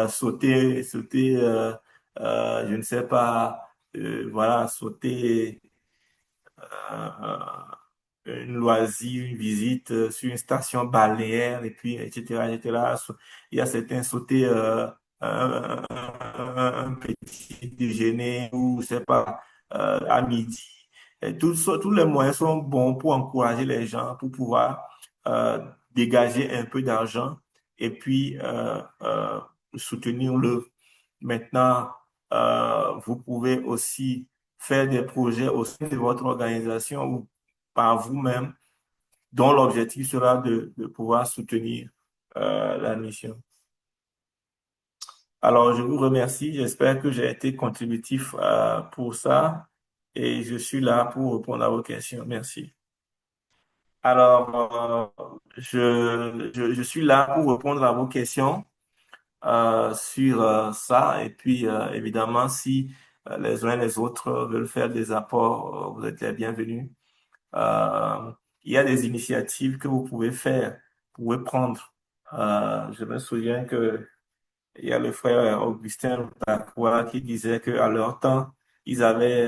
sauter, je ne sais pas, voilà, sauter une loisir, une visite sur une station balnéaire, et puis, etc., etc. Il y a certains sauter un petit déjeuner ou, je sais pas, à midi. Et tous les moyens sont bons pour encourager les gens, pour pouvoir dégager un peu d'argent et puis soutenir l'œuvre. Maintenant, vous pouvez aussi faire des projets au sein de votre organisation ou par vous-même, dont l'objectif sera de pouvoir soutenir la mission. Alors, je vous remercie. J'espère que j'ai été contributif pour ça et je suis là pour répondre à vos questions. Merci. Alors, je suis là pour répondre à vos questions sur ça. Et puis, évidemment, si les uns et les autres veulent faire des apports, vous êtes les bienvenus. Euh, il y a des initiatives que vous pouvez faire, vous pouvez prendre. Je me souviens que il y a le frère Augustin Lacroix qui disait qu'à leur temps, ils avaient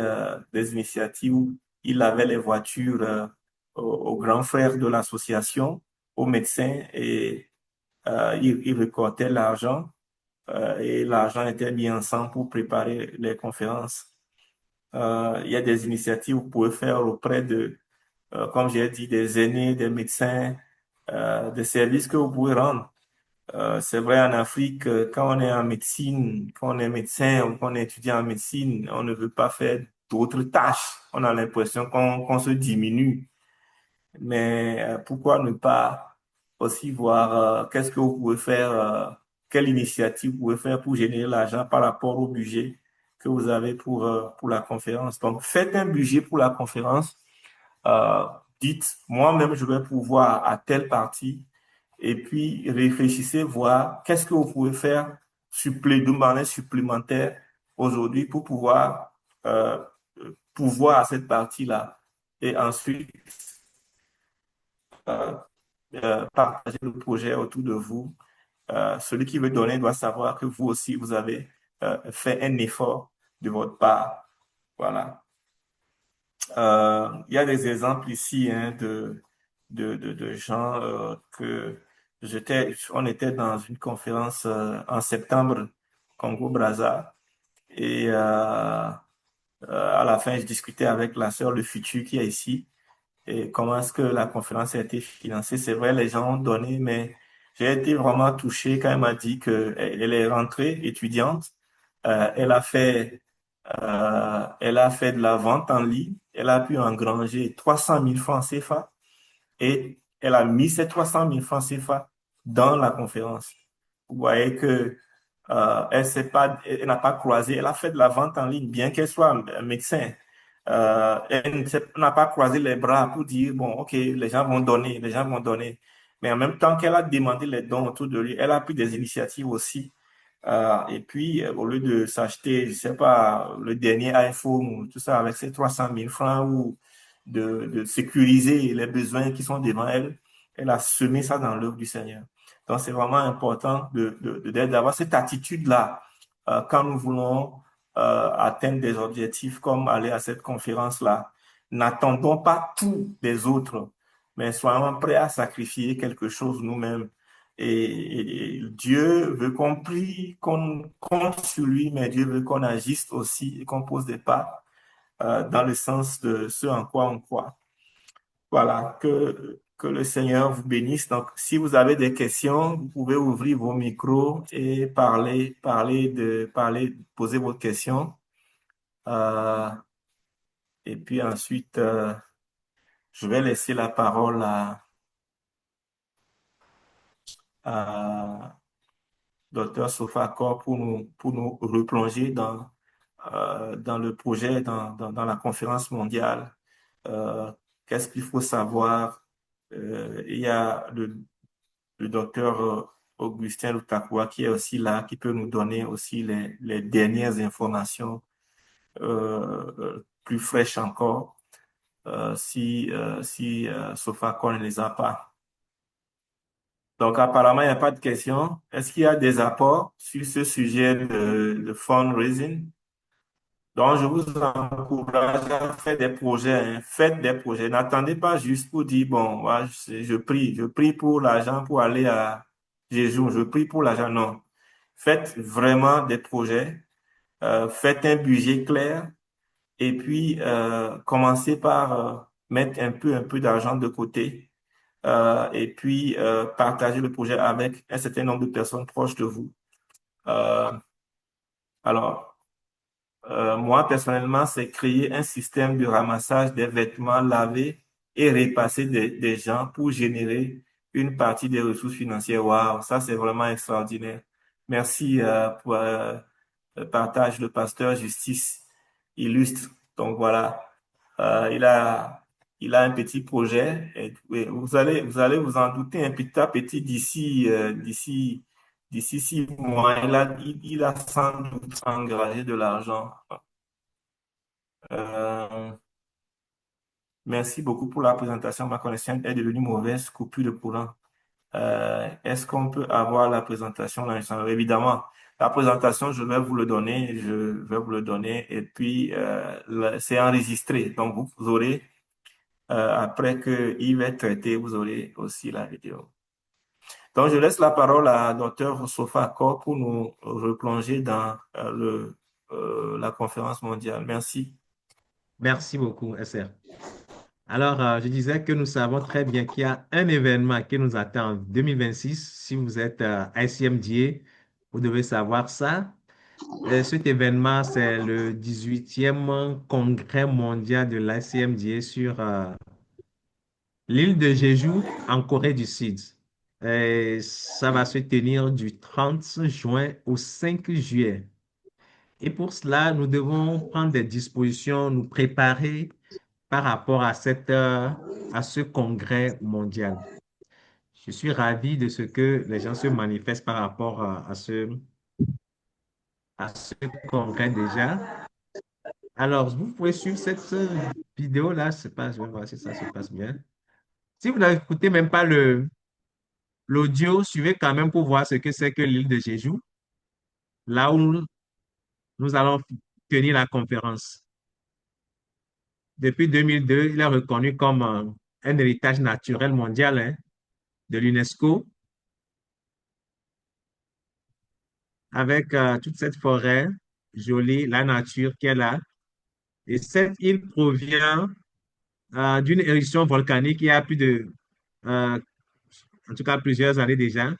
des initiatives où ils avaient les voitures aux grands frères de l'association, aux médecins, et ils récoltaient l'argent et l'argent était mis ensemble pour préparer les conférences. Il y a des initiatives que vous pouvez faire auprès de comme j'ai dit, des aînés, des médecins, des services que vous pouvez rendre. C'est vrai, en Afrique, quand on est en médecine, quand on est médecin ou quand on est étudiant en médecine, on ne veut pas faire d'autres tâches. On a l'impression qu'on se diminue. Mais pourquoi ne pas aussi voir qu'est-ce que vous pouvez faire, quelle initiative vous pouvez faire pour générer l'argent par rapport au budget que vous avez pour la conférence. Donc, faites un budget pour la conférence euh, dites, moi-même, je vais pouvoir à telle partie, et puis réfléchissez, voir qu'est-ce que vous pouvez faire de manière supplémentaire aujourd'hui pour euh, pouvoir à cette partie-là. Et ensuite, euh, partager le projet autour de vous. Celui qui veut donner doit savoir que vous aussi, vous avez fait un effort de votre part. Voilà. Il y a des exemples ici hein, de gens on était dans une conférence en septembre, Congo-Brazza, et à la fin, je discutais avec la sœur Le Futur qui est ici, et comment est-ce que la conférence a été financée. C'est vrai, les gens ont donné, mais j'ai été vraiment touché quand elle m'a dit que elle est rentrée étudiante, elle a elle a fait de la vente en ligne, elle a pu engranger 300 000 francs CFA et elle a mis ces 300 000 francs CFA dans la conférence. Vous voyez que elle n'a pas croisé, elle a fait de la vente en ligne, bien qu'elle soit un médecin. N'a pas croisé les bras pour dire, bon, OK, les gens vont donner, les gens vont donner. Mais en même temps qu'elle a demandé les dons autour de lui, elle a pris des initiatives aussi. Et puis, au lieu de s'acheter, je sais pas, le dernier iPhone ou tout ça avec ses 300 000 francs ou de sécuriser les besoins qui sont devant elle, elle a semé ça dans l'œuvre du Seigneur. Donc, c'est vraiment important d'avoir cette attitude-là quand nous voulons atteindre des objectifs comme aller à cette conférence-là. N'attendons pas tout des autres, mais soyons prêts à sacrifier quelque chose nous-mêmes. Et Dieu veut qu'on compte sur lui, mais Dieu veut qu'on agisse aussi et qu'on pose des pas dans le sens de ce en quoi on croit. Voilà, que le Seigneur vous bénisse. Donc, si vous avez des questions, vous pouvez ouvrir vos micros et poser vos questions. Euh, et puis ensuite, je vais laisser la parole à Dr. Sofa Accor pour nous replonger dans le projet, dans la conférence mondiale. Euh, Qu'est-ce qu'il faut savoir? Il y a le docteur Augustin Lutakwa qui est aussi là, qui peut nous donner aussi les dernières informations plus fraîches encore, si Sofa Accor ne les a pas. Donc, apparemment, il n'y a pas de questions. Est-ce qu'il y a des apports sur ce sujet de fundraising? Donc, je vous encourage à faire des projets, hein. Faites des projets. N'attendez pas juste pour dire, bon, moi, je prie pour l'argent pour aller à Jésus, je prie pour l'argent. Non. Faites vraiment des projets, faites un budget clair et puis commencez par mettre un peu d'argent de côté et puis partager le projet avec un certain nombre de personnes proches de vous. Euh, alors, moi, personnellement, c'est créer un système de ramassage des vêtements lavés et repassés des gens pour générer une partie des ressources financières. Waouh, ça, c'est vraiment extraordinaire. Merci pour le partage. Le pasteur Justice illustre. Donc voilà. Il a un petit projet et vous allez vous en douter un petit à petit d'ici 6 mois. Il a sans doute engagé de l'argent. Euh, Merci beaucoup pour la présentation. Ma connexion est devenue mauvaise, coupure de courant. Est-ce qu'on peut avoir la présentation dans le salon? Évidemment, la présentation, je vais vous le donner, je vais vous le donner et puis c'est enregistré. Donc, vous aurez après que Yves ait traité, vous aurez aussi la vidéo. Donc, je laisse la parole à Dr. Sofa Accor pour nous replonger dans la conférence mondiale. Merci. Merci beaucoup, SR. Alors, je disais que nous savons très bien qu'il y a un événement qui nous attend en 2026. Si vous êtes ICMDA, vous devez savoir ça. Cet événement, c'est le 18e congrès mondial de l'ICMDA sur l'île de Jeju en Corée du Sud. Ça va se tenir du 30 juin au 5 juillet. Et pour cela, nous devons prendre des dispositions, nous préparer par rapport à à ce congrès mondial. Je suis ravi de ce que les gens se manifestent par rapport à ce congrès déjà. Alors, vous pouvez suivre cette vidéo-là, je vais voir si ça se passe bien. Si vous n'écoutez même pas l'audio, suivez quand même pour voir ce que c'est que l'île de Jeju. Là où nous allons tenir la conférence. Depuis 2002, il est reconnu comme un héritage naturel mondial, hein, de l'UNESCO, avec toute cette forêt jolie, la nature qui est là. Et cette île provient d'une éruption volcanique il y a plus de, euh, en tout cas plusieurs années déjà.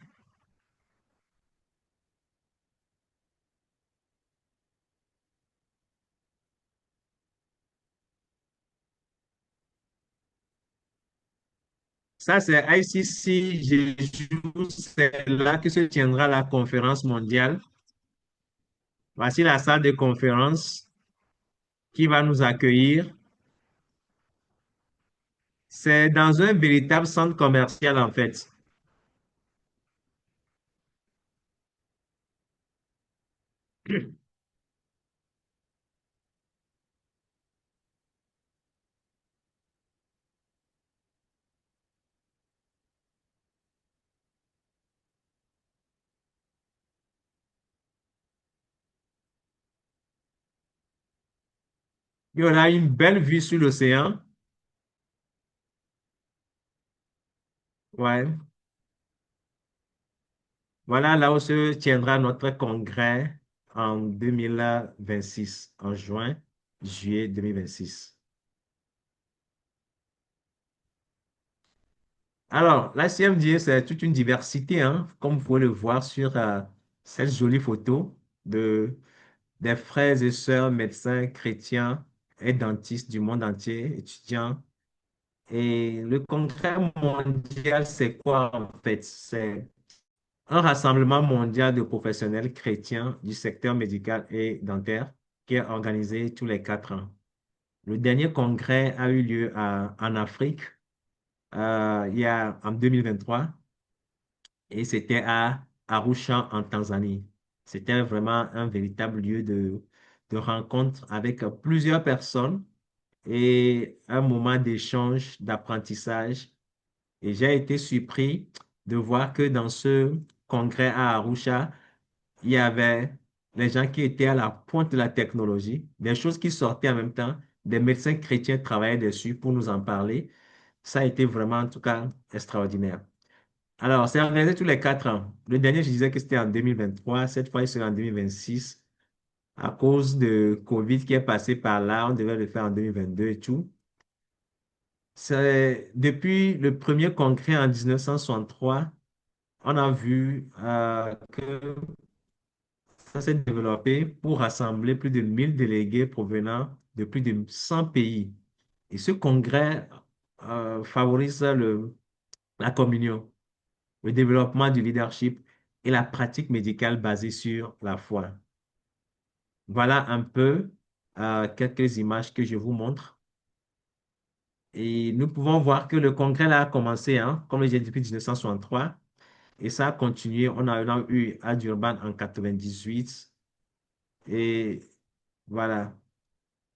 Ça, c'est ICC Jeju, c'est là que se tiendra la conférence mondiale. Voici la salle de conférence qui va nous accueillir. C'est dans un véritable centre commercial, en fait. Il y aura une belle vue sur l'océan. Ouais. Voilà là où se tiendra notre congrès en 2026, en juin, juillet 2026. Alors, la CMDA, c'est toute une diversité, hein, comme vous pouvez le voir sur cette jolie photo de, des frères et sœurs médecins chrétiens et dentistes du monde entier, étudiants. Et le congrès mondial, c'est quoi en fait? C'est un rassemblement mondial de professionnels chrétiens du secteur médical et dentaire qui est organisé tous les 4 ans. Le dernier congrès a eu lieu en Afrique il y a, en 2023 et c'était à Arusha en Tanzanie. C'était vraiment un véritable lieu de rencontre avec plusieurs personnes et un moment d'échange, d'apprentissage. Et j'ai été surpris de voir que dans ce congrès à Arusha, il y avait les gens qui étaient à la pointe de la technologie, des choses qui sortaient en même temps, des médecins chrétiens travaillaient dessus pour nous en parler. Ça a été vraiment, en tout cas, extraordinaire. Alors, c'est organisé tous les 4 ans. Le dernier, je disais que c'était en 2023. Cette fois, c'est en 2026. À cause de Covid qui est passé par là, on devait le faire en 2022 et tout. C'est depuis le premier congrès en 1963, on a vu que ça s'est développé pour rassembler plus de 1000 délégués provenant de plus de 100 pays. Et ce congrès favorise la communion, le développement du leadership et la pratique médicale basée sur la foi. Voilà un peu quelques images que je vous montre. Et nous pouvons voir que le congrès là a commencé, hein, comme j'ai dit, depuis 1963. Et ça a continué. On a eu à Durban en 98. Et voilà.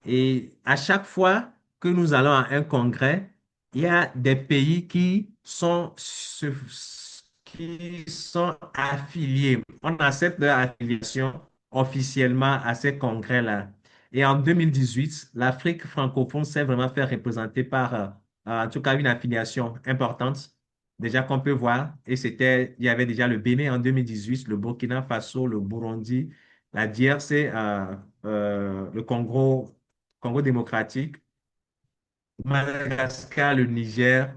Et à chaque fois que nous allons à un congrès, il y a des pays qui sont affiliés. On accepte leur affiliation officiellement à ces congrès-là. Et en 2018, l'Afrique francophone s'est vraiment fait représenter par, en tout cas, une affiliation importante, déjà qu'on peut voir. Et il y avait déjà le Bénin en 2018, le Burkina Faso, le Burundi, la DRC, le Congo démocratique, Madagascar, le Niger,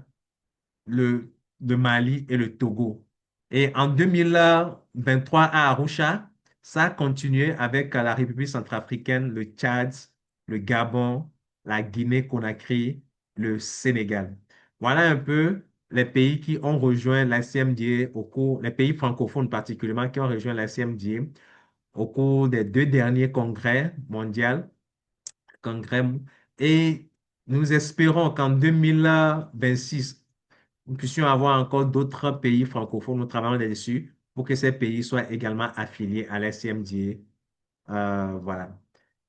le Mali et le Togo. Et en 2023 à Arusha, ça a continué avec la République centrafricaine, le Tchad, le Gabon, la Guinée-Conakry, le Sénégal. Voilà un peu les pays qui ont rejoint la CMDA les pays francophones particulièrement qui ont rejoint la CMDA au cours des 2 derniers congrès mondiaux congrès. Et nous espérons qu'en 2026, nous puissions avoir encore d'autres pays francophones, nous travaillons là-dessus, pour que ces pays soient également affiliés à la CMDA. Voilà.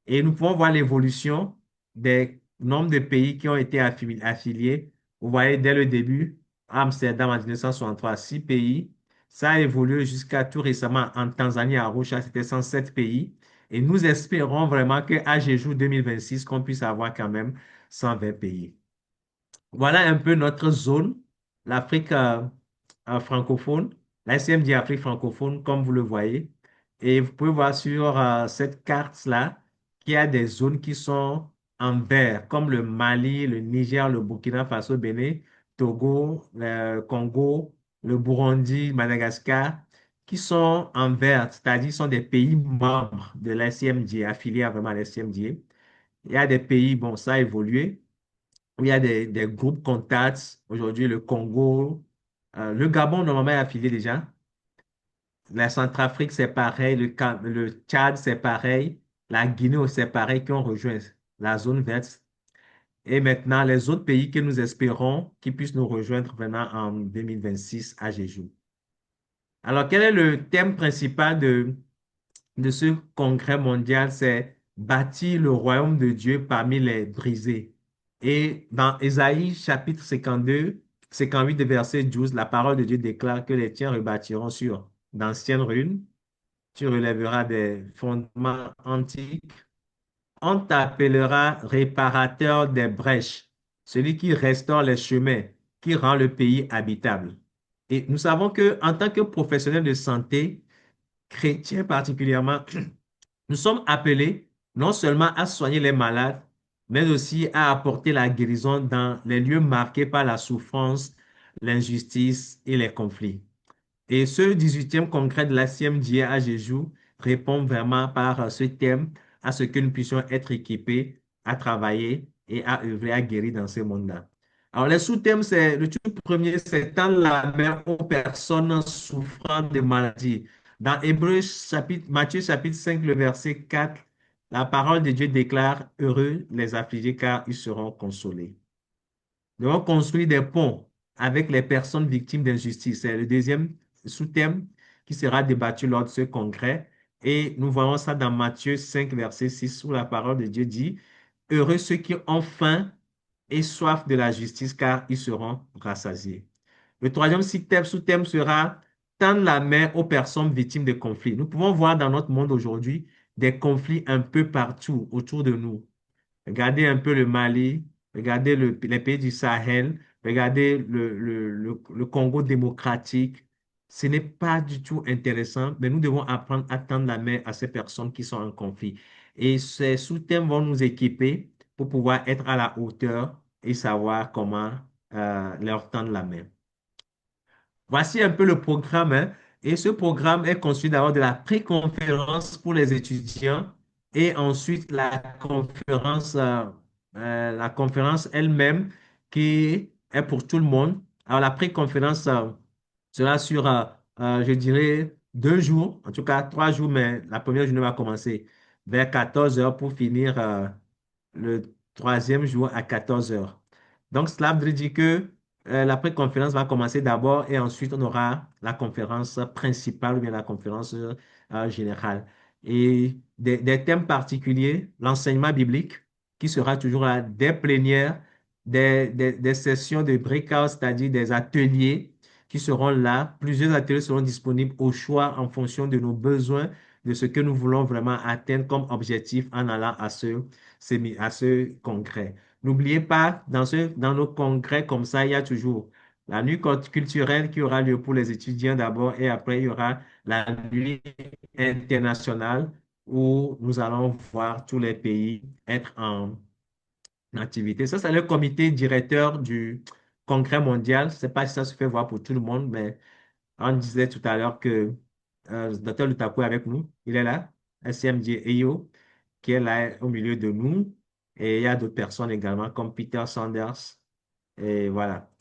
Et nous pouvons voir l'évolution des nombres de pays qui ont été affiliés. Vous voyez, dès le début, Amsterdam en 1963, 6 pays. Ça a évolué jusqu'à tout récemment en Tanzanie, à Arusha, c'était 107 pays. Et nous espérons vraiment qu'à Jeju 2026, qu'on puisse avoir quand même 120 pays. Voilà un peu notre zone, l'Afrique francophone, la SMD Afrique francophone, comme vous le voyez. Et vous pouvez voir sur cette carte-là qu'il y a des zones qui sont en vert, comme le Mali, le Niger, le Burkina Faso, Bénin, Togo, le Congo, le Burundi, Madagascar, qui sont en vert, c'est-à-dire sont des pays membres de la SMD, affiliés vraiment à la SMD. Il y a des pays, bon, ça a évolué, où il y a des groupes contacts. Aujourd'hui, le Congo, le Gabon, normalement, est affilié déjà. La Centrafrique, c'est pareil. Le Tchad, c'est pareil. La Guinée, c'est pareil, qui ont rejoint la zone verte. Et maintenant, les autres pays que nous espérons qui puissent nous rejoindre maintenant en 2026 à Jeju. Alors, quel est le thème principal de ce congrès mondial? C'est bâtir le royaume de Dieu parmi les brisés. Et dans Ésaïe chapitre 52, 58 de verset 12, la parole de Dieu déclare que les tiens rebâtiront sur d'anciennes ruines, tu relèveras des fondements antiques, on t'appellera réparateur des brèches, celui qui restaure les chemins, qui rend le pays habitable. Et nous savons que en tant que professionnels de santé, chrétiens particulièrement, nous sommes appelés non seulement à soigner les malades, mais aussi à apporter la guérison dans les lieux marqués par la souffrance, l'injustice et les conflits. Et ce 18e congrès de la CMDA à Jeju répond vraiment par ce thème à ce que nous puissions être équipés à travailler et à œuvrer à guérir dans ce monde-là. Alors, les sous-thèmes, c'est le tout premier, c'est tendre la main aux personnes souffrant de maladies. Dans Hébreux chapitre, Matthieu chapitre 5, le verset 4, la parole de Dieu déclare, heureux les affligés car ils seront consolés. Nous devons construire des ponts avec les personnes victimes d'injustice. C'est le deuxième sous-thème qui sera débattu lors de ce congrès. Et nous voyons ça dans Matthieu 5, verset 6, où la parole de Dieu dit, heureux ceux qui ont faim et soif de la justice, car ils seront rassasiés. Le troisième sous-thème sera tendre la main aux personnes victimes de conflits. Nous pouvons voir dans notre monde aujourd'hui des conflits un peu partout autour de nous. Regardez un peu le Mali, regardez les pays du Sahel, regardez le Congo démocratique. Ce n'est pas du tout intéressant, mais nous devons apprendre à tendre la main à ces personnes qui sont en conflit. Et ces sous-thèmes vont nous équiper pour pouvoir être à la hauteur et savoir comment leur tendre la main. Voici un peu le programme, hein. Et ce programme est conçu d'abord de la pré-conférence pour les étudiants et ensuite la conférence elle-même qui est pour tout le monde. Alors, la pré-conférence sera sur, je dirais, 2 jours, en tout cas 3 jours, mais la première journée va commencer vers 14 heures pour finir le troisième jour à 14 heures. Donc, cela veut dire que la pré-conférence va commencer d'abord et ensuite on aura la conférence principale ou bien la conférence générale. Et des thèmes particuliers, l'enseignement biblique qui sera toujours là, des plénières, des sessions de breakout, c'est-à-dire des ateliers qui seront là. Plusieurs ateliers seront disponibles au choix en fonction de nos besoins, de ce que nous voulons vraiment atteindre comme objectif en allant à ce congrès. N'oubliez pas, dans nos congrès comme ça, il y a toujours la nuit culturelle qui aura lieu pour les étudiants d'abord et après, il y aura la nuit internationale où nous allons voir tous les pays être en activité. Ça, c'est le comité directeur du congrès mondial. Je ne sais pas si ça se fait voir pour tout le monde, mais on disait tout à l'heure que le docteur Lutakou est avec nous. Il est là, SCMJ EIO, qui est là au milieu de nous. Et il y a d'autres personnes également, comme Peter Sanders. Et voilà.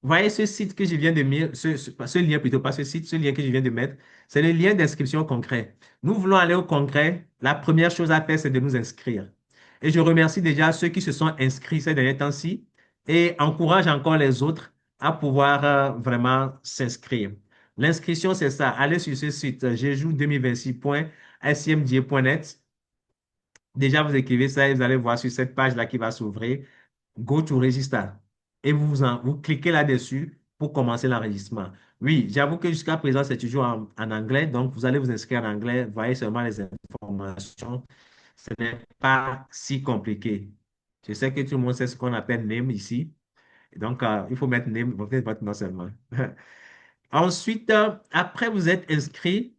Voyez ce site que je viens de mettre, ce lien plutôt, pas ce site, ce lien que je viens de mettre, c'est le lien d'inscription au congrès. Nous voulons aller au congrès. La première chose à faire, c'est de nous inscrire. Et je remercie déjà ceux qui se sont inscrits ces derniers temps-ci et encourage encore les autres à pouvoir vraiment s'inscrire. L'inscription, c'est ça. Allez sur ce site, jeju2026.scmda.net. Déjà, vous écrivez ça et vous allez voir sur cette page-là qui va s'ouvrir, Go to Register. Et vous cliquez là-dessus pour commencer l'enregistrement. Oui, j'avoue que jusqu'à présent, c'est toujours en anglais. Donc, vous allez vous inscrire en anglais, voyez seulement les informations. Ce n'est pas si compliqué. Je sais que tout le monde sait ce qu'on appelle name ici. Et donc, il faut mettre name, votre nom seulement. Ensuite, après vous êtes inscrit,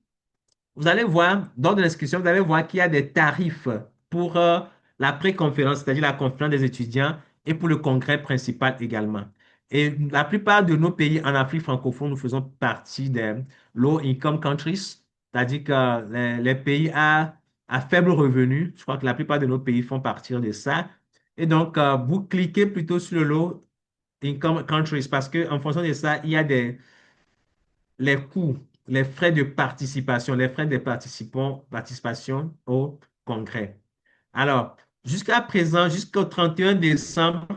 vous allez voir, dans de l'inscription, vous allez voir qu'il y a des tarifs pour la pré-conférence, c'est-à-dire la conférence des étudiants, et pour le congrès principal également. Et la plupart de nos pays en Afrique francophone, nous faisons partie des low income countries, c'est-à-dire que les pays à faible revenu, je crois que la plupart de nos pays font partie de ça. Et donc, vous cliquez plutôt sur le low income countries parce qu'en fonction de ça, il y a les coûts, les frais de participation, les frais de participation au congrès. Alors, jusqu'à présent, jusqu'au 31 décembre,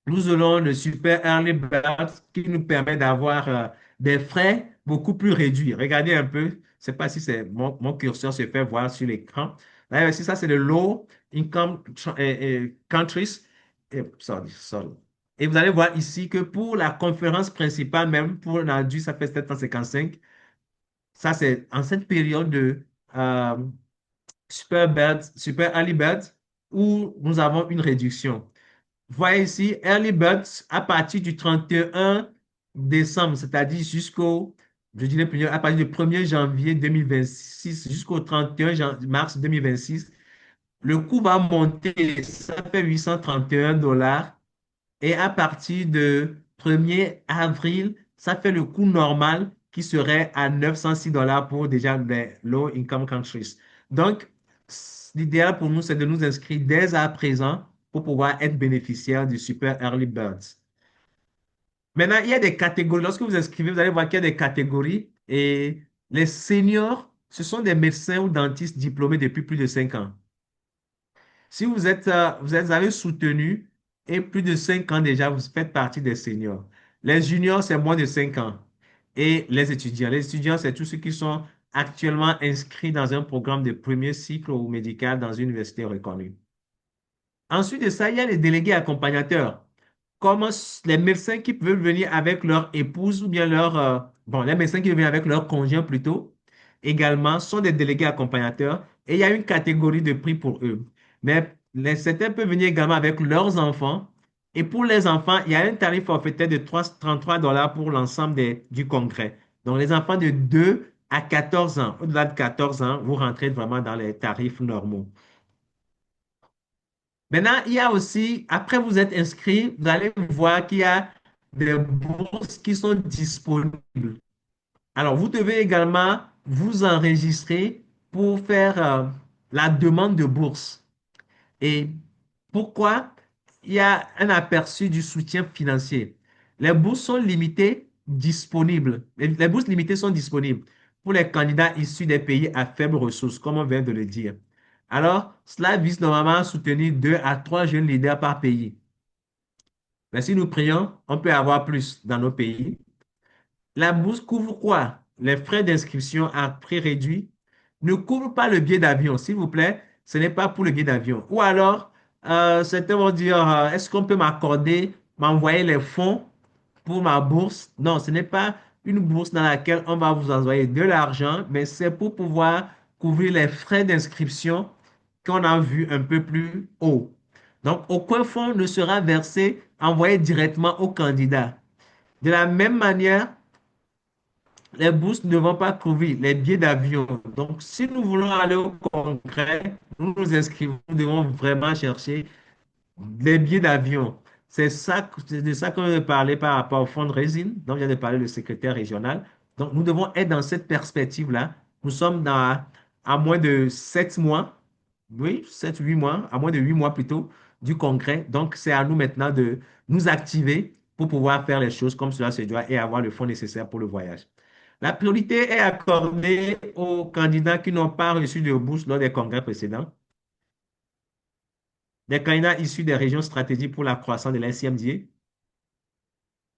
nous aurons le Super Early Bird qui nous permet d'avoir des frais beaucoup plus réduits. Regardez un peu, je ne sais pas si c'est mon curseur se fait voir sur l'écran. Là, ici, ça, c'est le Low Income Countries. Sorry. Et vous allez voir ici que pour la conférence principale, même pour l'adulte, ça fait 755. Ça, c'est en cette période de euh, Super Early Bird où nous avons une réduction. Voyez ici, Early Birds à partir du 31 décembre, c'est-à-dire jusqu'au, je dirais plus, à partir du 1er janvier 2026 jusqu'au 31 mars 2026, le coût va monter, ça fait 831 dollars. Et à partir de 1er avril, ça fait le coût normal qui serait à 906 dollars pour déjà les low income countries. Donc, l'idéal pour nous, c'est de nous inscrire dès à présent pour pouvoir être bénéficiaire du Super Early Birds. Maintenant, il y a des catégories. Lorsque vous inscrivez, vous allez voir qu'il y a des catégories et les seniors, ce sont des médecins ou dentistes diplômés depuis plus de 5 ans. Si vous avez soutenu et plus de 5 ans déjà, vous faites partie des seniors. Les juniors, c'est moins de 5 ans. Et les étudiants, c'est tous ceux qui sont actuellement inscrits dans un programme de premier cycle ou médical dans une université reconnue. Ensuite de ça, il y a les délégués accompagnateurs, comme les médecins qui peuvent venir avec leur épouse ou bien les médecins qui viennent avec leur conjoint plutôt, également sont des délégués accompagnateurs et il y a une catégorie de prix pour eux. Mais certains peuvent venir également avec leurs enfants et pour les enfants, il y a un tarif forfaitaire de 33 dollars pour l'ensemble du congrès. Donc les enfants de 2 à 14 ans, au-delà de 14 ans, vous rentrez vraiment dans les tarifs normaux. Maintenant, il y a aussi, après vous êtes inscrit, vous allez voir qu'il y a des bourses qui sont disponibles. Alors, vous devez également vous enregistrer pour faire la demande de bourse. Et pourquoi? Il y a un aperçu du soutien financier. Les bourses sont limitées, disponibles. Les bourses limitées sont disponibles pour les candidats issus des pays à faibles ressources, comme on vient de le dire. Alors, cela vise normalement à soutenir 2 à 3 jeunes leaders par pays. Mais si nous prions, on peut avoir plus dans nos pays. La bourse couvre quoi? Les frais d'inscription à prix réduit ne couvrent pas le billet d'avion, s'il vous plaît. Ce n'est pas pour le billet d'avion. Ou alors, certains vont dire, est-ce qu'on peut m'envoyer les fonds pour ma bourse? Non, ce n'est pas une bourse dans laquelle on va vous envoyer de l'argent, mais c'est pour pouvoir couvrir les frais d'inscription qu'on a vu un peu plus haut. Donc, aucun fonds ne sera versé, envoyé directement au candidat. De la même manière, les bourses ne vont pas couvrir les billets d'avion. Donc, si nous voulons aller au congrès, nous nous inscrivons, nous devons vraiment chercher les billets d'avion. C'est de ça qu'on veut parler par rapport au fundraising, dont vient de parler le secrétaire régional. Donc, nous devons être dans cette perspective-là. Nous sommes à moins de 7 mois, oui, 7, 8 mois, à moins de 8 mois plutôt, du congrès. Donc, c'est à nous maintenant de nous activer pour pouvoir faire les choses comme cela se doit et avoir le fonds nécessaire pour le voyage. La priorité est accordée aux candidats qui n'ont pas reçu de bourse lors des congrès précédents, des candidats issus des régions stratégiques pour la croissance de l'ICMDA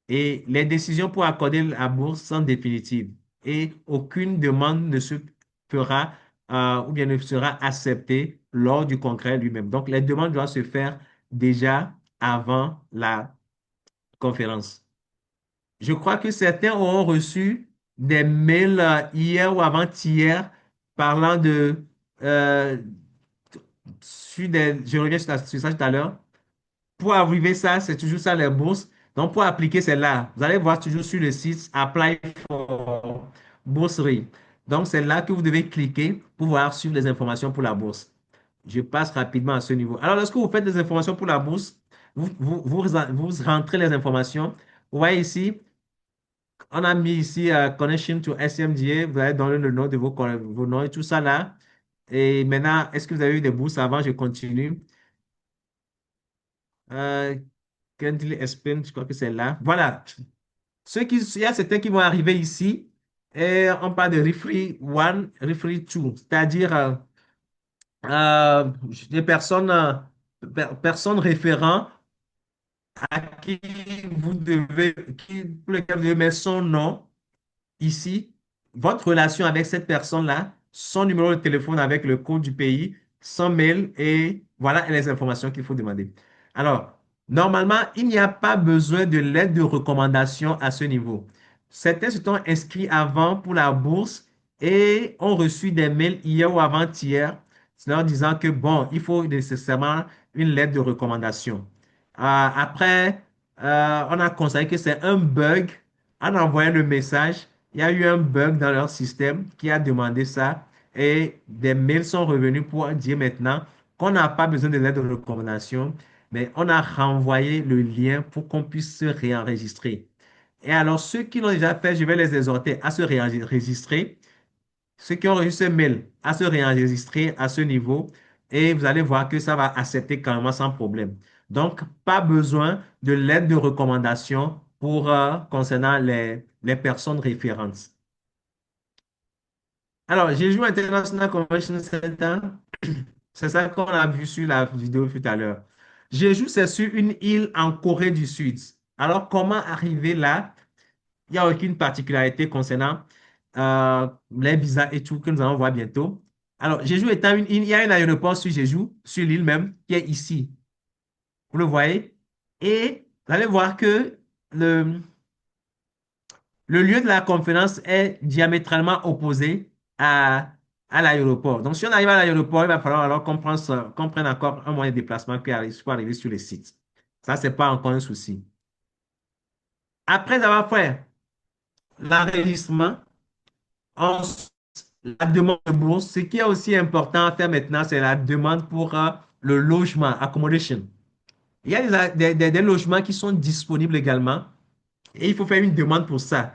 et les décisions pour accorder la bourse sont définitives et aucune demande ne se fera ou bien ne sera acceptée lors du congrès lui-même. Donc, les demandes doivent se faire déjà avant la conférence. Je crois que certains auront reçu des mails hier ou avant-hier parlant euh, je reviens sur ça tout à l'heure. Pour arriver ça, c'est toujours ça les bourses. Donc, pour appliquer, c'est là. Vous allez voir toujours sur le site Apply for Bourserie. Donc, c'est là que vous devez cliquer pour voir suivre les informations pour la bourse. Je passe rapidement à ce niveau. Alors, lorsque vous faites des informations pour la bourse, vous rentrez les informations. Vous voyez ici, on a mis ici Connection to SMDA. Vous allez donner le nom de vos noms et tout ça là. Et maintenant, est-ce que vous avez eu des bourses avant? Je continue. Euh, Kindly Explain, je crois que c'est là. Voilà. Il y a certains qui vont arriver ici et on parle de Referee 1, Referee 2, c'est-à-dire des personnes référentes à qui pour lesquelles vous devez mettre son nom ici, votre relation avec cette personne-là, son numéro de téléphone avec le code du pays, son mail et voilà les informations qu'il faut demander. Alors, normalement, il n'y a pas besoin de lettre de recommandation à ce niveau. Certains se sont inscrits avant pour la bourse et ont reçu des mails hier ou avant-hier leur disant que, bon, il faut nécessairement une lettre de recommandation. Après, on a constaté que c'est un bug. En envoyant le message, il y a eu un bug dans leur système qui a demandé ça et des mails sont revenus pour dire maintenant qu'on n'a pas besoin de lettre de recommandation, mais on a renvoyé le lien pour qu'on puisse se réenregistrer. Et alors, ceux qui l'ont déjà fait, je vais les exhorter à se réenregistrer. Ceux qui ont reçu ce mail, à se réenregistrer à ce niveau et vous allez voir que ça va accepter carrément sans problème. Donc, pas besoin de lettre de recommandation pour concernant les personnes référentes. Alors, Jeju International Convention Center, c'est ça qu'on a vu sur la vidéo tout à l'heure. Jeju, c'est sur une île en Corée du Sud. Alors, comment arriver là? Il n'y a aucune particularité concernant les visas et tout que nous allons voir bientôt. Alors, Jeju étant une île, il y a un aéroport sur Jeju, sur l'île même, qui est ici. Vous le voyez? Et vous allez voir que le, le lieu de la conférence est diamétralement opposé à l'aéroport. Donc, si on arrive à l'aéroport, il va falloir alors qu'on prenne encore un moyen de déplacement pour arriver sur le site. Ça, ce n'est pas encore un souci. Après avoir fait l'enregistrement, ensuite, la demande de bourse, ce qui est aussi important à faire maintenant, c'est la demande pour le logement, accommodation. Il y a des logements qui sont disponibles également et il faut faire une demande pour ça.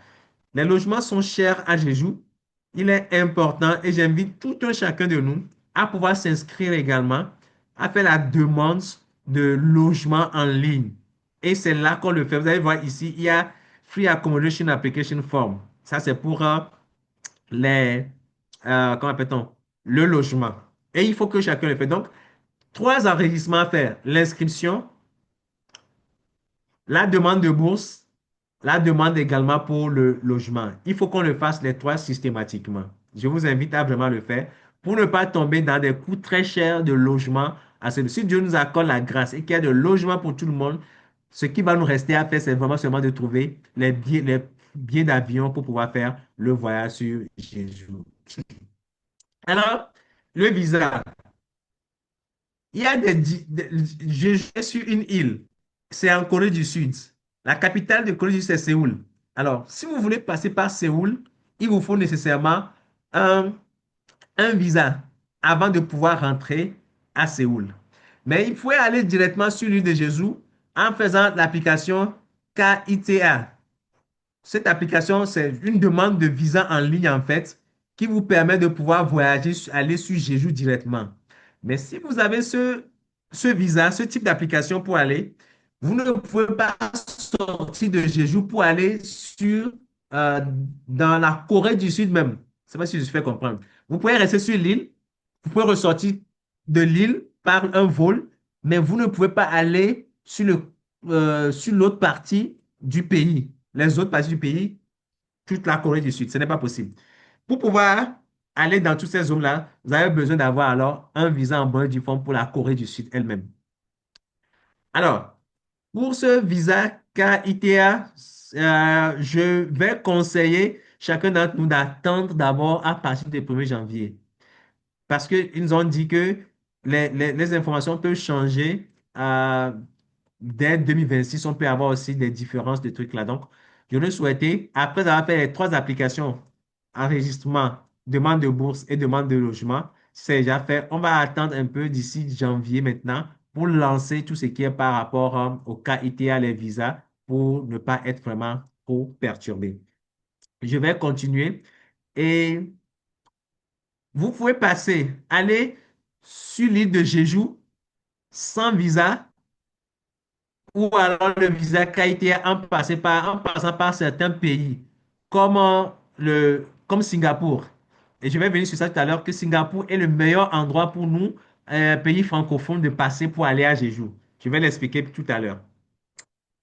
Les logements sont chers à Jeju. Il est important et j'invite tout un chacun de nous à pouvoir s'inscrire également, à faire la demande de logement en ligne. Et c'est là qu'on le fait. Vous allez voir ici, il y a Free Accommodation Application Form. Ça, c'est pour les, comment appelle-t-on, le logement. Et il faut que chacun le fasse. Donc, trois enregistrements à faire. L'inscription, la demande de bourse, la demande également pour le logement. Il faut qu'on le fasse les trois systématiquement. Je vous invite à vraiment le faire pour ne pas tomber dans des coûts très chers de logement. Si Dieu nous accorde la grâce et qu'il y a de logement pour tout le monde, ce qui va nous rester à faire, c'est vraiment seulement de trouver les billets d'avion pour pouvoir faire le voyage sur Jésus. Alors, le visa. Il y a je suis sur une île. C'est en Corée du Sud. La capitale de Corée du Sud, c'est Séoul. Alors, si vous voulez passer par Séoul, il vous faut nécessairement un, un visa avant de pouvoir rentrer à Séoul. Mais il faut aller directement sur l'île de Jeju en faisant l'application KITA. Cette application, c'est une demande de visa en ligne, en fait, qui vous permet de pouvoir voyager, aller sur Jeju directement. Mais si vous avez ce visa, ce type d'application pour aller, vous ne pouvez pas sortir de Jeju pour aller euh, dans la Corée du Sud même. Je ne sais pas si je fais comprendre. Vous pouvez rester sur l'île, vous pouvez ressortir de l'île par un vol, mais vous ne pouvez pas aller sur l'autre partie du pays. Les autres parties du pays, toute la Corée du Sud, ce n'est pas possible. Pour pouvoir aller dans toutes ces zones-là, vous avez besoin d'avoir alors un visa en bonne et due forme pour la Corée du Sud elle-même. Alors, pour ce visa KITA, je vais conseiller chacun d'entre nous d'attendre d'abord à partir du 1er janvier. Parce qu'ils nous ont dit que les informations peuvent changer dès 2026. On peut avoir aussi des différences de trucs là. Donc, je le souhaitais, après avoir fait les trois applications, enregistrement, demande de bourse et demande de logement, c'est déjà fait. On va attendre un peu d'ici janvier maintenant pour lancer tout ce qui est par rapport au cas ITA, les visas, pour ne pas être vraiment trop perturbé. Je vais continuer et vous pouvez passer, aller sur l'île de Jeju sans visa ou alors le visa qui a été en passant par certains pays comme, comme Singapour. Et je vais venir sur ça tout à l'heure, que Singapour est le meilleur endroit pour nous, pays francophones, de passer pour aller à Jeju. Je vais l'expliquer tout à l'heure.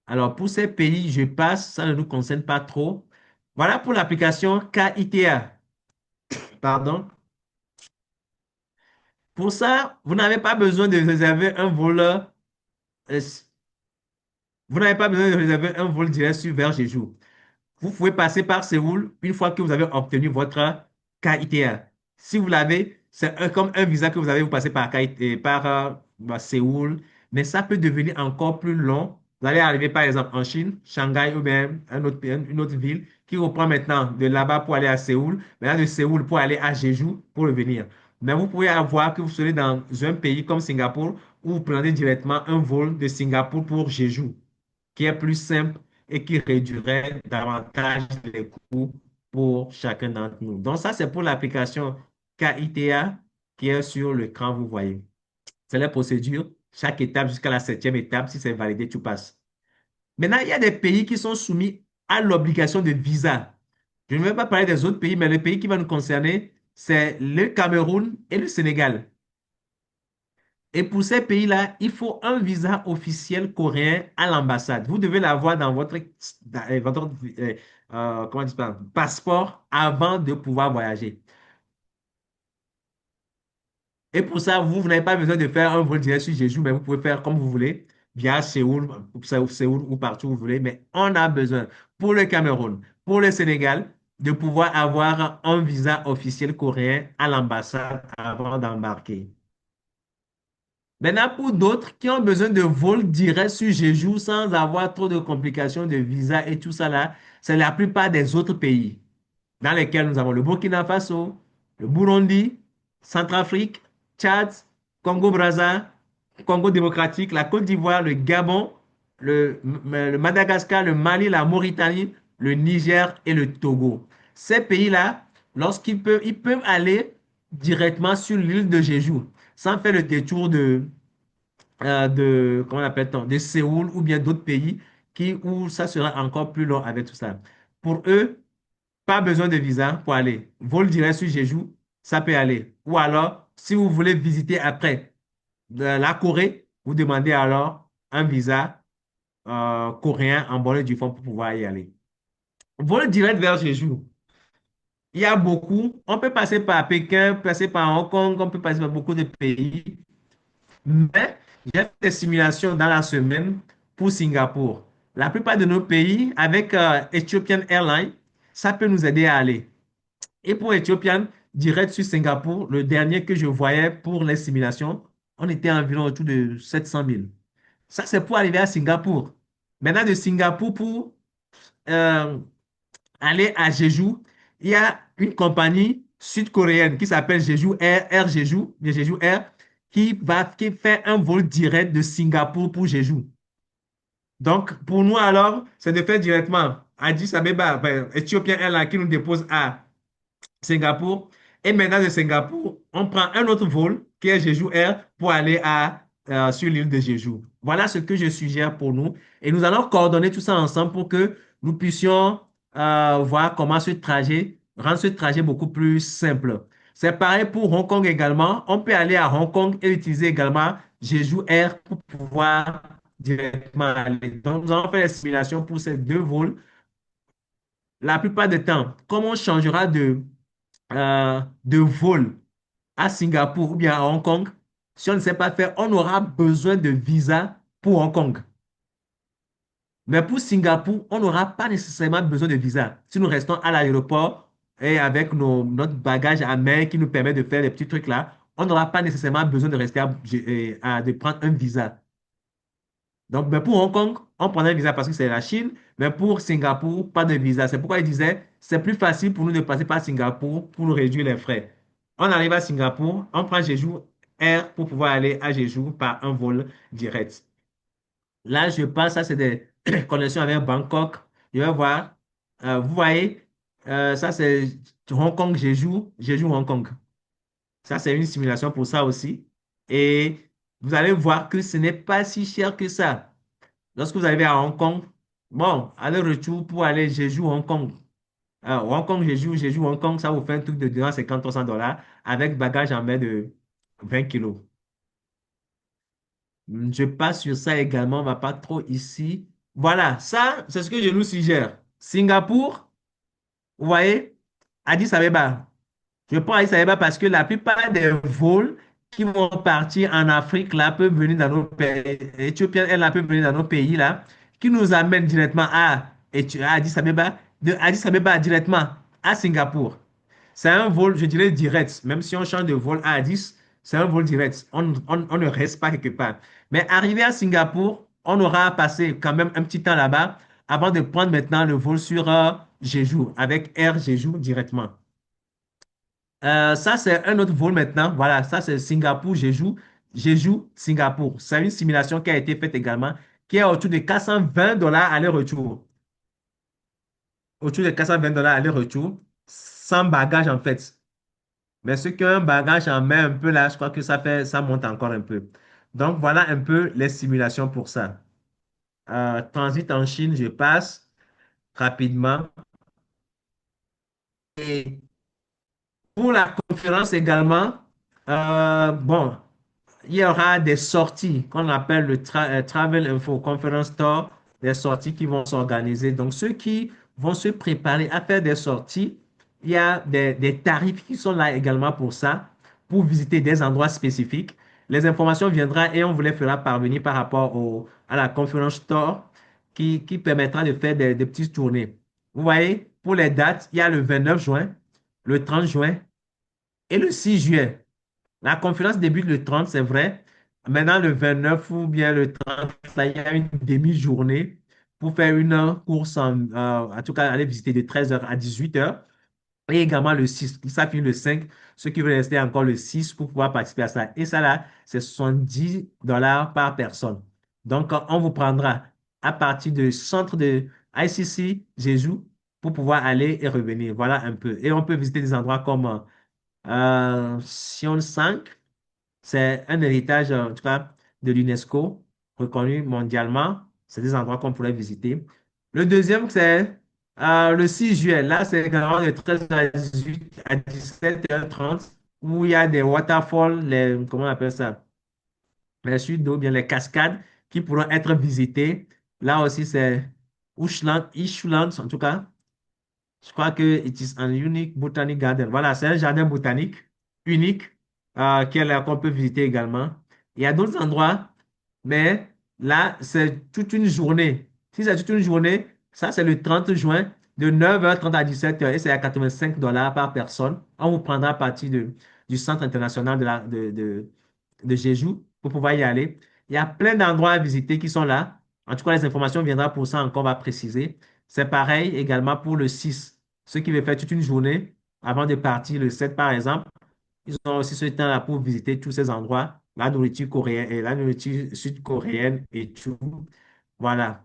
Alors, pour ces pays, je passe, ça ne nous concerne pas trop. Voilà pour l'application KITA. Pardon. Pour ça, vous n'avez pas besoin de réserver un vol. Vous n'avez pas besoin de réserver un vol direct vers Jeju. Vous pouvez passer par Séoul une fois que vous avez obtenu votre KITA. Si vous l'avez, c'est comme un visa que vous avez, vous passez par, Séoul, mais ça peut devenir encore plus long. Vous allez arriver par exemple en Chine, Shanghai ou même une autre ville qui reprend maintenant de là-bas pour aller à Séoul, maintenant de Séoul pour aller à Jeju pour revenir. Mais vous pouvez avoir que vous serez dans un pays comme Singapour où vous prenez directement un vol de Singapour pour Jeju qui est plus simple et qui réduirait davantage les coûts pour chacun d'entre nous. Donc ça, c'est pour l'application KITA qui est sur l'écran, vous voyez. C'est la procédure. Chaque étape jusqu'à la septième étape, si c'est validé, tu passes. Maintenant, il y a des pays qui sont soumis à l'obligation de visa. Je ne vais pas parler des autres pays, mais le pays qui va nous concerner, c'est le Cameroun et le Sénégal. Et pour ces pays-là, il faut un visa officiel coréen à l'ambassade. Vous devez l'avoir dans votre comment dire ça, passeport avant de pouvoir voyager. Et pour ça, vous n'avez pas besoin de faire un vol direct sur Jeju, mais vous pouvez faire comme vous voulez, via Séoul, Séoul ou partout où vous voulez. Mais on a besoin, pour le Cameroun, pour le Sénégal, de pouvoir avoir un visa officiel coréen à l'ambassade avant d'embarquer. Maintenant, pour d'autres qui ont besoin de vols directs sur Jeju sans avoir trop de complications de visa et tout ça là, c'est la plupart des autres pays dans lesquels nous avons le Burkina Faso, le Burundi, Centrafrique, Tchad, Congo-Brazza, Congo démocratique, la Côte d'Ivoire, le Gabon, le Madagascar, le Mali, la Mauritanie, le Niger et le Togo. Ces pays-là, ils peuvent aller directement sur l'île de Jeju sans faire le détour comment on appelle ça, de Séoul ou bien d'autres pays où ça sera encore plus long avec tout ça. Pour eux, pas besoin de visa pour aller. Vol direct sur Jeju, ça peut aller. Ou alors, si vous voulez visiter après la Corée, vous demandez alors un visa coréen en bonne et due forme pour pouvoir y aller. Vol direct vers Jeju. Il y a beaucoup. On peut passer par Pékin, passer par Hong Kong, on peut passer par beaucoup de pays. Mais j'ai fait des simulations dans la semaine pour Singapour. La plupart de nos pays, avec Ethiopian Airlines, ça peut nous aider à aller. Et pour Ethiopian, direct sur Singapour, le dernier que je voyais pour les simulations, on était environ autour de 700 000. Ça, c'est pour arriver à Singapour. Maintenant, de Singapour, pour euh, aller à Jeju, il y a une compagnie sud-coréenne qui s'appelle Jeju Air, Air Jeju, Jeju Air, qui fait un vol direct de Singapour pour Jeju. Donc, pour nous, alors, c'est de faire directement Addis Abeba, Ethiopian Airlines qui nous dépose à Singapour. Et maintenant, de Singapour, on prend un autre vol qui est Jeju Air pour aller sur l'île de Jeju. Voilà ce que je suggère pour nous. Et nous allons coordonner tout ça ensemble pour que nous puissions voir comment rendre ce trajet beaucoup plus simple. C'est pareil pour Hong Kong également. On peut aller à Hong Kong et utiliser également Jeju Air pour pouvoir directement aller. Donc, nous allons faire les simulations pour ces deux vols. La plupart du temps, comme on changera de vol à Singapour ou bien à Hong Kong, si on ne sait pas faire, on aura besoin de visa pour Hong Kong. Mais pour Singapour, on n'aura pas nécessairement besoin de visa. Si nous restons à l'aéroport et avec notre bagage à main qui nous permet de faire les petits trucs là, on n'aura pas nécessairement besoin de rester de prendre un visa. Donc, mais pour Hong Kong, on prendrait un visa parce que c'est la Chine, mais pour Singapour, pas de visa. C'est pourquoi il disait, c'est plus facile pour nous de passer par Singapour pour nous réduire les frais. On arrive à Singapour, on prend Jeju Air pour pouvoir aller à Jeju par un vol direct. Là, je pense, ça, c'est des connexions avec Bangkok. Je vais voir. Vous voyez, ça, c'est Hong Kong, Jeju, Hong Kong. Ça, c'est une simulation pour ça aussi. Et vous allez voir que ce n'est pas si cher que ça. Lorsque vous arrivez à Hong Kong, bon, aller-retour pour aller Jeju, Hong Kong. Hong Kong, Jeju, Hong Kong, ça vous fait un truc de 250-300 $ avec bagage en main de 20 kilos. Je passe sur ça également, on ne va pas trop ici. Voilà, ça, c'est ce que je nous suggère. Singapour, vous voyez, Addis Abeba. Je prends Addis Abeba parce que la plupart des vols qui vont partir en Afrique, là, peuvent venir dans nos pays. Éthiopien, elle, là, peut venir dans nos pays, là, qui nous amènent directement à Addis Abeba, de Addis Abeba directement à Singapour. C'est un vol, je dirais, direct. Même si on change de vol à 10, c'est un vol direct. On ne reste pas quelque part. Mais arrivé à Singapour, on aura passé quand même un petit temps là-bas avant de prendre maintenant le vol sur Jeju, avec Air Jeju directement. Ça, c'est un autre vol maintenant. Voilà, ça, c'est Singapour, Jeju, Jeju, Singapour. C'est une simulation qui a été faite également, qui est autour de 420 $ aller-retour. Autour de 420 $ aller-retour, sans bagage en fait. Mais ceux qui ont un bagage en main un peu là, je crois que ça monte encore un peu. Donc, voilà un peu les simulations pour ça. Transit en Chine, je passe rapidement. Et pour la conférence également, bon, il y aura des sorties qu'on appelle le Travel Info Conference Tour, des sorties qui vont s'organiser. Donc, ceux qui vont se préparer à faire des sorties, il y a des tarifs qui sont là également pour ça, pour visiter des endroits spécifiques. Les informations viendront et on vous les fera parvenir par rapport à la conférence Tour qui permettra de faire des petites tournées. Vous voyez, pour les dates, il y a le 29 juin, le 30 juin et le 6 juillet. La conférence débute le 30, c'est vrai. Maintenant, le 29 ou bien le 30, là, il y a une demi-journée pour faire une course, en tout cas, aller visiter de 13h à 18h. Et également le 6, ça finit le 5, ceux qui veulent rester encore le 6 pour pouvoir participer à ça. Et ça là, c'est 70 $ par personne. Donc, on vous prendra à partir du centre de ICC, Jeju, pour pouvoir aller et revenir. Voilà un peu. Et on peut visiter des endroits comme Sion 5, c'est un héritage, en tout cas, de l'UNESCO, reconnu mondialement. C'est des endroits qu'on pourrait visiter. Le deuxième, c'est le 6 juillet. Là, c'est également de 13 à 18 à 17h30, où il y a des waterfalls, comment on appelle ça? Les chutes d'eau, bien les cascades qui pourront être visitées. Là aussi, c'est Ishland, en tout cas. Je crois que it is an unique botanic garden. Voilà, c'est un jardin botanique unique qu'on peut visiter également. Il y a d'autres endroits, mais là, c'est toute une journée. Si c'est toute une journée, ça, c'est le 30 juin de 9h30 à 17h et c'est à 85 $ par personne. On vous prendra à partir du Centre international de Jeju pour pouvoir y aller. Il y a plein d'endroits à visiter qui sont là. En tout cas, les informations viendront pour ça encore, on va préciser. C'est pareil également pour le 6. Ceux qui veulent faire toute une journée avant de partir le 7, par exemple, ils ont aussi ce temps-là pour visiter tous ces endroits, la nourriture coréenne et la nourriture sud-coréenne et tout. Voilà.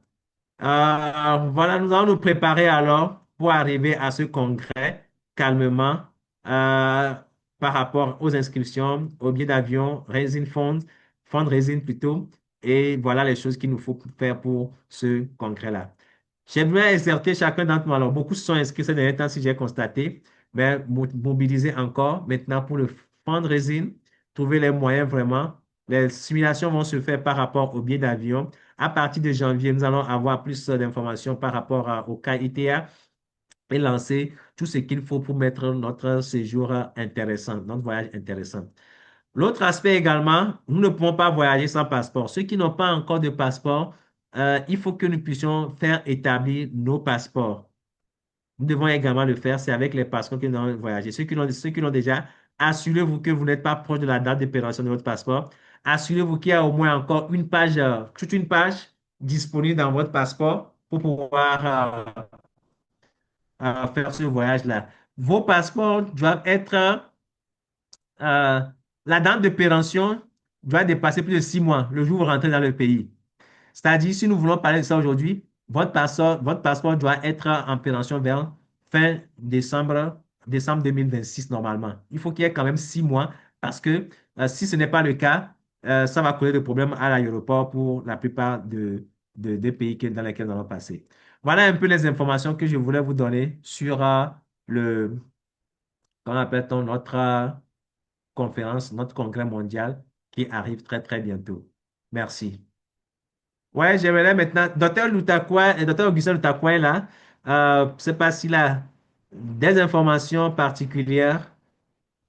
Voilà, nous allons nous préparer alors pour arriver à ce congrès calmement euh, par rapport aux inscriptions, aux billets d'avion, Raising Fund, fundraising plutôt, et voilà les choses qu'il nous faut faire pour ce congrès-là. J'aimerais exercer chacun d'entre nous. Alors, beaucoup se sont inscrits ces derniers temps, si j'ai constaté, mais mobiliser encore maintenant pour le fundraising, trouver les moyens vraiment. Les simulations vont se faire par rapport aux billets d'avion. À partir de janvier, nous allons avoir plus d'informations par rapport au cas ITA et lancer tout ce qu'il faut pour mettre notre séjour intéressant, notre voyage intéressant. L'autre aspect également, nous ne pouvons pas voyager sans passeport. Ceux qui n'ont pas encore de passeport, il faut que nous puissions faire établir nos passeports. Nous devons également le faire, c'est avec les passeports que nous allons voyager. Ceux qui l'ont déjà, assurez-vous que vous n'êtes pas proche de la date d'expiration de votre passeport. Assurez-vous qu'il y a au moins encore une page, toute une page disponible dans votre passeport pour pouvoir faire ce voyage-là. Vos passeports doivent être, la date de péremption doit dépasser plus de 6 mois le jour où vous rentrez dans le pays. C'est-à-dire, si nous voulons parler de ça aujourd'hui, votre passeport doit être en péremption vers fin décembre 2026 normalement. Il faut qu'il y ait quand même 6 mois parce que si ce n'est pas le cas, ça va causer des problèmes à l'aéroport pour la plupart des pays dans lesquels nous allons passer. Voilà un peu les informations que je voulais vous donner sur le, comment appelle-t-on, notre conférence, notre congrès mondial qui arrive très, très bientôt. Merci. Ouais, j'aimerais maintenant, docteur Lutakwa et docteur Augustin Lutakwa est là. Je ne sais pas s'il a des informations particulières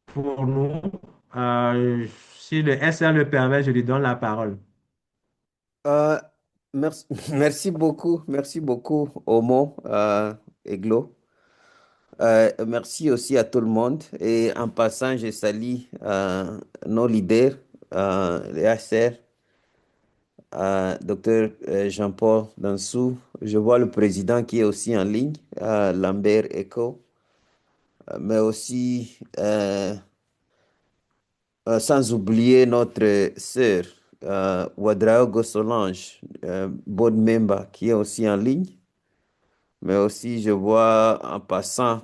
pour nous. Si le SR le permet, je lui donne la parole. Euh, merci, merci beaucoup, Omo, et Glo. Merci aussi à tout le monde. Et en passant, je salue nos leaders, les HCR, Dr Jean-Paul Dansou. Je vois le président qui est aussi en ligne, Lambert Echo, mais aussi, sans oublier notre sœur, Ouadraogo Solange, board member, qui est aussi en ligne. Mais aussi, je vois en passant,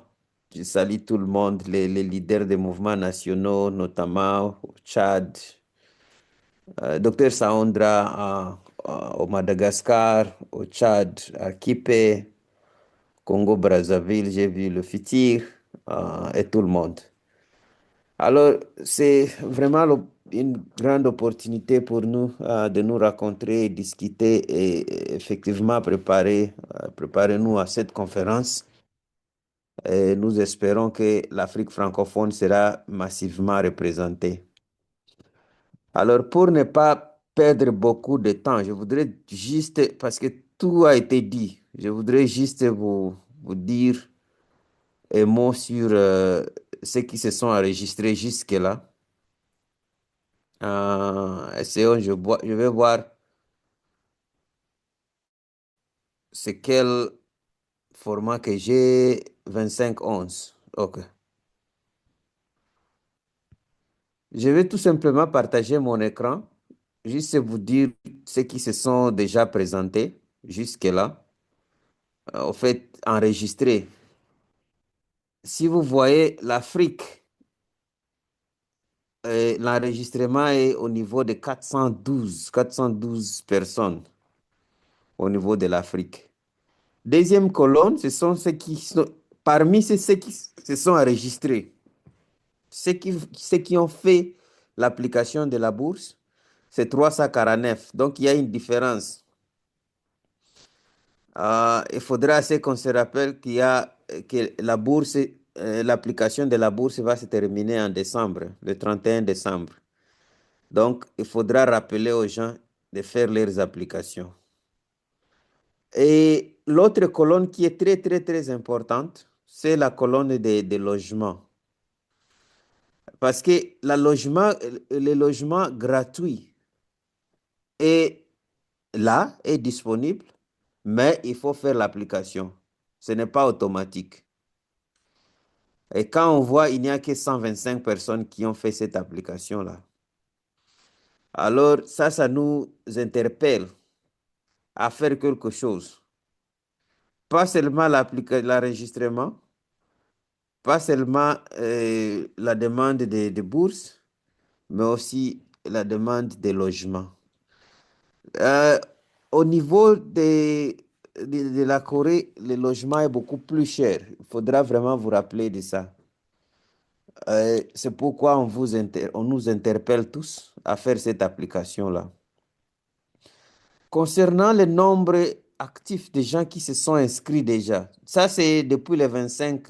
je salue tout le monde, les leaders des mouvements nationaux, notamment au Tchad, Dr Saondra au Madagascar, au Tchad, à Kipé, Congo-Brazzaville, j'ai vu le Fitir, et tout le monde. Alors, c'est vraiment une grande opportunité pour nous de nous rencontrer, discuter et effectivement préparer-nous à cette conférence. Et nous espérons que l'Afrique francophone sera massivement représentée. Alors, pour ne pas perdre beaucoup de temps, je voudrais juste, parce que tout a été dit, je voudrais juste vous dire un mot sur ceux qui se sont enregistrés jusque-là. Essayons, je vais voir c'est quel format que j'ai, 25-11. OK. Je vais tout simplement partager mon écran, juste vous dire ceux qui se sont déjà présentés jusque-là, au fait, enregistrés. Si vous voyez l'Afrique, l'enregistrement est au niveau de 412 personnes au niveau de l'Afrique. Deuxième colonne, ce sont ceux qui sont, parmi ceux qui se sont enregistrés, ceux qui ont fait l'application de la bourse, c'est 349. Donc, il y a une différence. Il faudra assez qu'on se rappelle que la bourse, l'application de la bourse va se terminer en décembre, le 31 décembre. Donc, il faudra rappeler aux gens de faire leurs applications. Et l'autre colonne qui est très, très, très importante, c'est la colonne des logements. Parce que le logement gratuit est là, est disponible, mais il faut faire l'application. Ce n'est pas automatique. Et quand on voit il n'y a que 125 personnes qui ont fait cette application-là, alors ça nous interpelle à faire quelque chose. Pas seulement l'enregistrement, pas seulement la demande de bourse, mais aussi la demande de logement. Euh, Au niveau de la Corée, le logement est beaucoup plus cher. Il faudra vraiment vous rappeler de ça. C'est pourquoi on nous interpelle tous à faire cette application-là. Concernant le nombre actif de gens qui se sont inscrits déjà, ça c'est depuis le 25,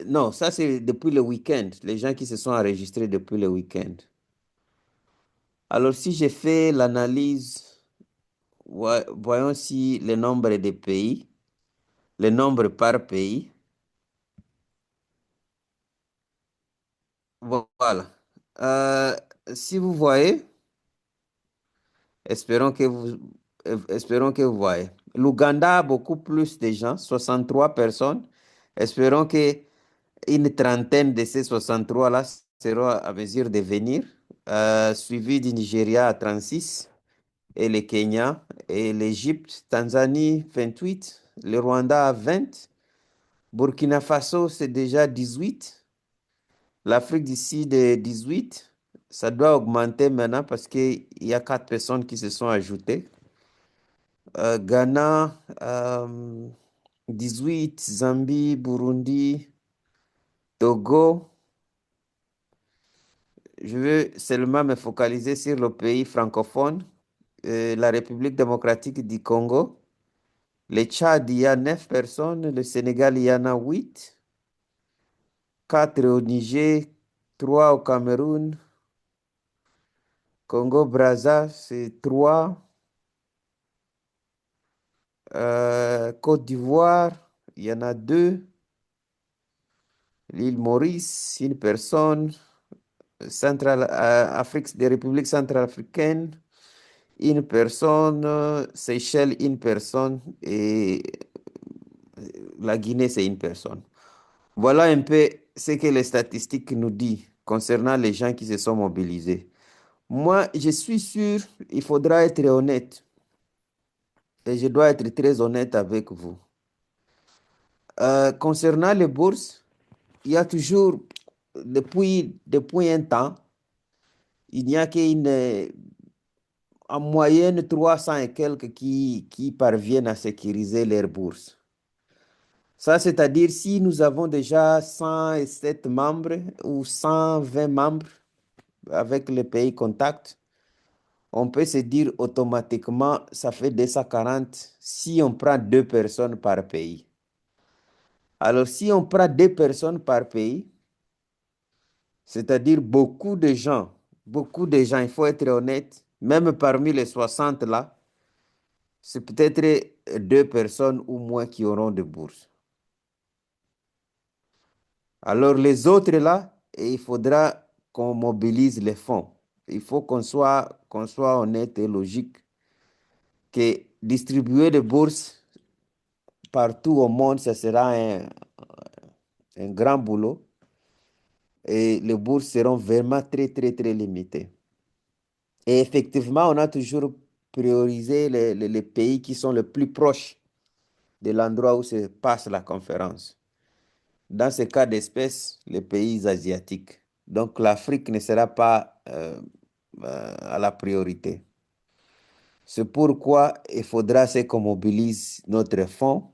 non, ça c'est depuis le week-end, les gens qui se sont enregistrés depuis le week-end. Alors, si j'ai fait l'analyse, voyons si le nombre des pays, le nombre par pays. Voilà. Euh, Si vous voyez, espérons que espérons que vous voyez. L'Ouganda a beaucoup plus de gens, 63 personnes. Espérons que une trentaine de ces 63-là seront à mesure de venir, suivi du Nigeria à 36, et le Kenya, et l'Égypte, Tanzanie 28, le Rwanda à 20, Burkina Faso c'est déjà 18, l'Afrique du Sud est 18. Ça doit augmenter maintenant parce qu'il y a 4 personnes qui se sont ajoutées. Ghana, 18, Zambie, Burundi, Togo. Je veux seulement me focaliser sur le pays francophone, la République démocratique du Congo. Le Tchad, il y a 9 personnes. Le Sénégal, il y en a 8. 4 au Niger, 3 au Cameroun. Congo-Brazza, c'est 3. Côte d'Ivoire, il y en a 2. L'île Maurice, une personne. Afrique, des républiques centrafricaines, une personne. Seychelles, une personne. Et la Guinée, c'est une personne. Voilà un peu ce que les statistiques nous disent concernant les gens qui se sont mobilisés. Moi, je suis sûr, il faudra être honnête. Et je dois être très honnête avec vous. Concernant les bourses, il y a toujours, depuis un temps, il n'y a en moyenne 300 et quelques qui parviennent à sécuriser leurs bourses. Ça, c'est-à-dire si nous avons déjà 107 membres ou 120 membres avec les pays contacts, on peut se dire automatiquement, ça fait 240 si on prend 2 personnes par pays. Alors, si on prend 2 personnes par pays, c'est-à-dire beaucoup de gens, il faut être honnête, même parmi les 60 là, c'est peut-être 2 personnes ou moins qui auront de bourses. Alors les autres là, il faudra qu'on mobilise les fonds. Il faut qu'on soit honnête et logique que distribuer des bourses partout au monde, ça sera un grand boulot et les bourses seront vraiment très, très, très limitées. Et effectivement, on a toujours priorisé les pays qui sont les plus proches de l'endroit où se passe la conférence. Dans ce cas d'espèce, les pays asiatiques. Donc l'Afrique ne sera pas à la priorité. C'est pourquoi il faudra qu'on mobilise notre fonds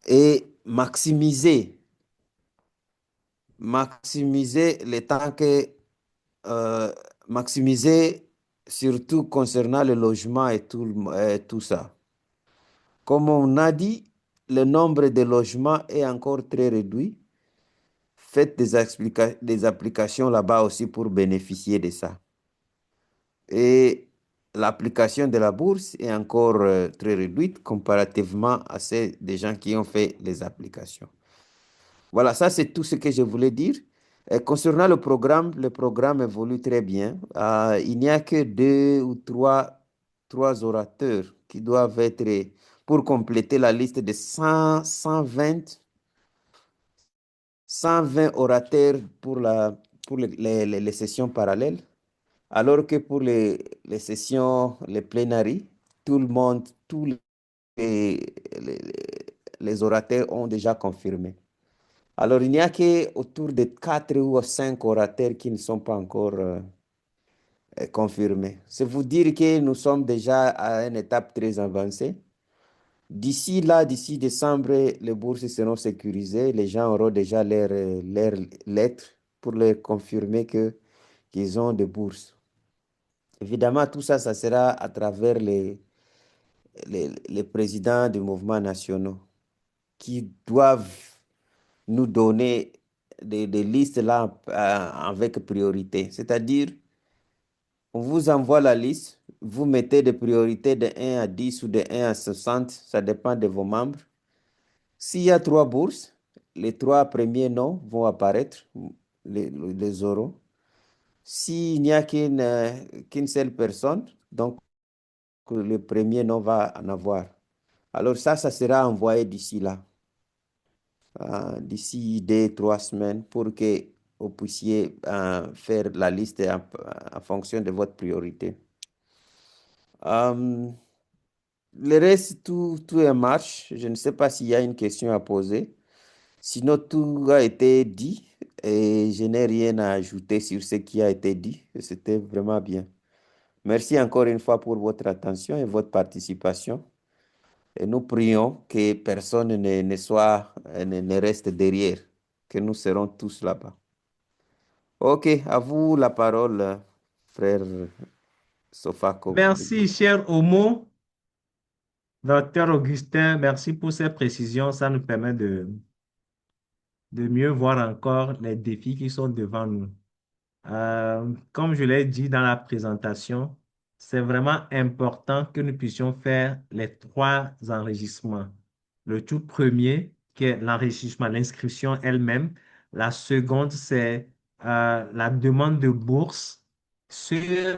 et maximiser le temps euh, maximiser surtout concernant le logement et tout ça. Comme on a dit, le nombre de logements est encore très réduit. Faites des applications là-bas aussi pour bénéficier de ça. Et l'application de la bourse est encore très réduite comparativement à celle des gens qui ont fait les applications. Voilà, ça c'est tout ce que je voulais dire. Et concernant le programme évolue très bien. Il n'y a que deux ou trois orateurs qui doivent être pour compléter la liste de 120 orateurs pour les sessions parallèles, alors que pour les sessions, les plénaires, tous les, les, les orateurs ont déjà confirmé. Alors, il n'y a qu'autour de 4 ou 5 orateurs qui ne sont pas encore confirmés. C'est vous dire que nous sommes déjà à une étape très avancée. D'ici décembre, les bourses seront sécurisées. Les gens auront déjà leurs lettres pour leur confirmer qu'ils ont des bourses. Évidemment, tout ça, ça sera à travers les présidents des mouvements nationaux qui doivent nous donner des listes là avec priorité. C'est-à-dire, On vous envoie la liste. Vous mettez des priorités de 1 à 10 ou de 1 à 60. Ça dépend de vos membres. S'il y a 3 bourses, les 3 premiers noms vont apparaître, les oraux. S'il n'y a qu'une seule personne, donc le premier nom va en avoir. Alors ça sera envoyé d'ici là, d'ici 2, 3 semaines pour que vous puissiez faire la liste en fonction de votre priorité. Euh, le reste, tout est en marche. Je ne sais pas s'il y a une question à poser. Sinon, tout a été dit et je n'ai rien à ajouter sur ce qui a été dit. C'était vraiment bien. Merci encore une fois pour votre attention et votre participation. Et nous prions que personne ne reste derrière, que nous serons tous là-bas. Ok, à vous la parole, frère Sofako. Merci, cher Homo. Docteur Augustin, merci pour ces précisions. Ça nous permet de mieux voir encore les défis qui sont devant nous. Comme je l'ai dit dans la présentation, c'est vraiment important que nous puissions faire les 3 enregistrements. Le tout premier, qui est l'enregistrement, l'inscription elle-même. La seconde, c'est la demande de bourse sur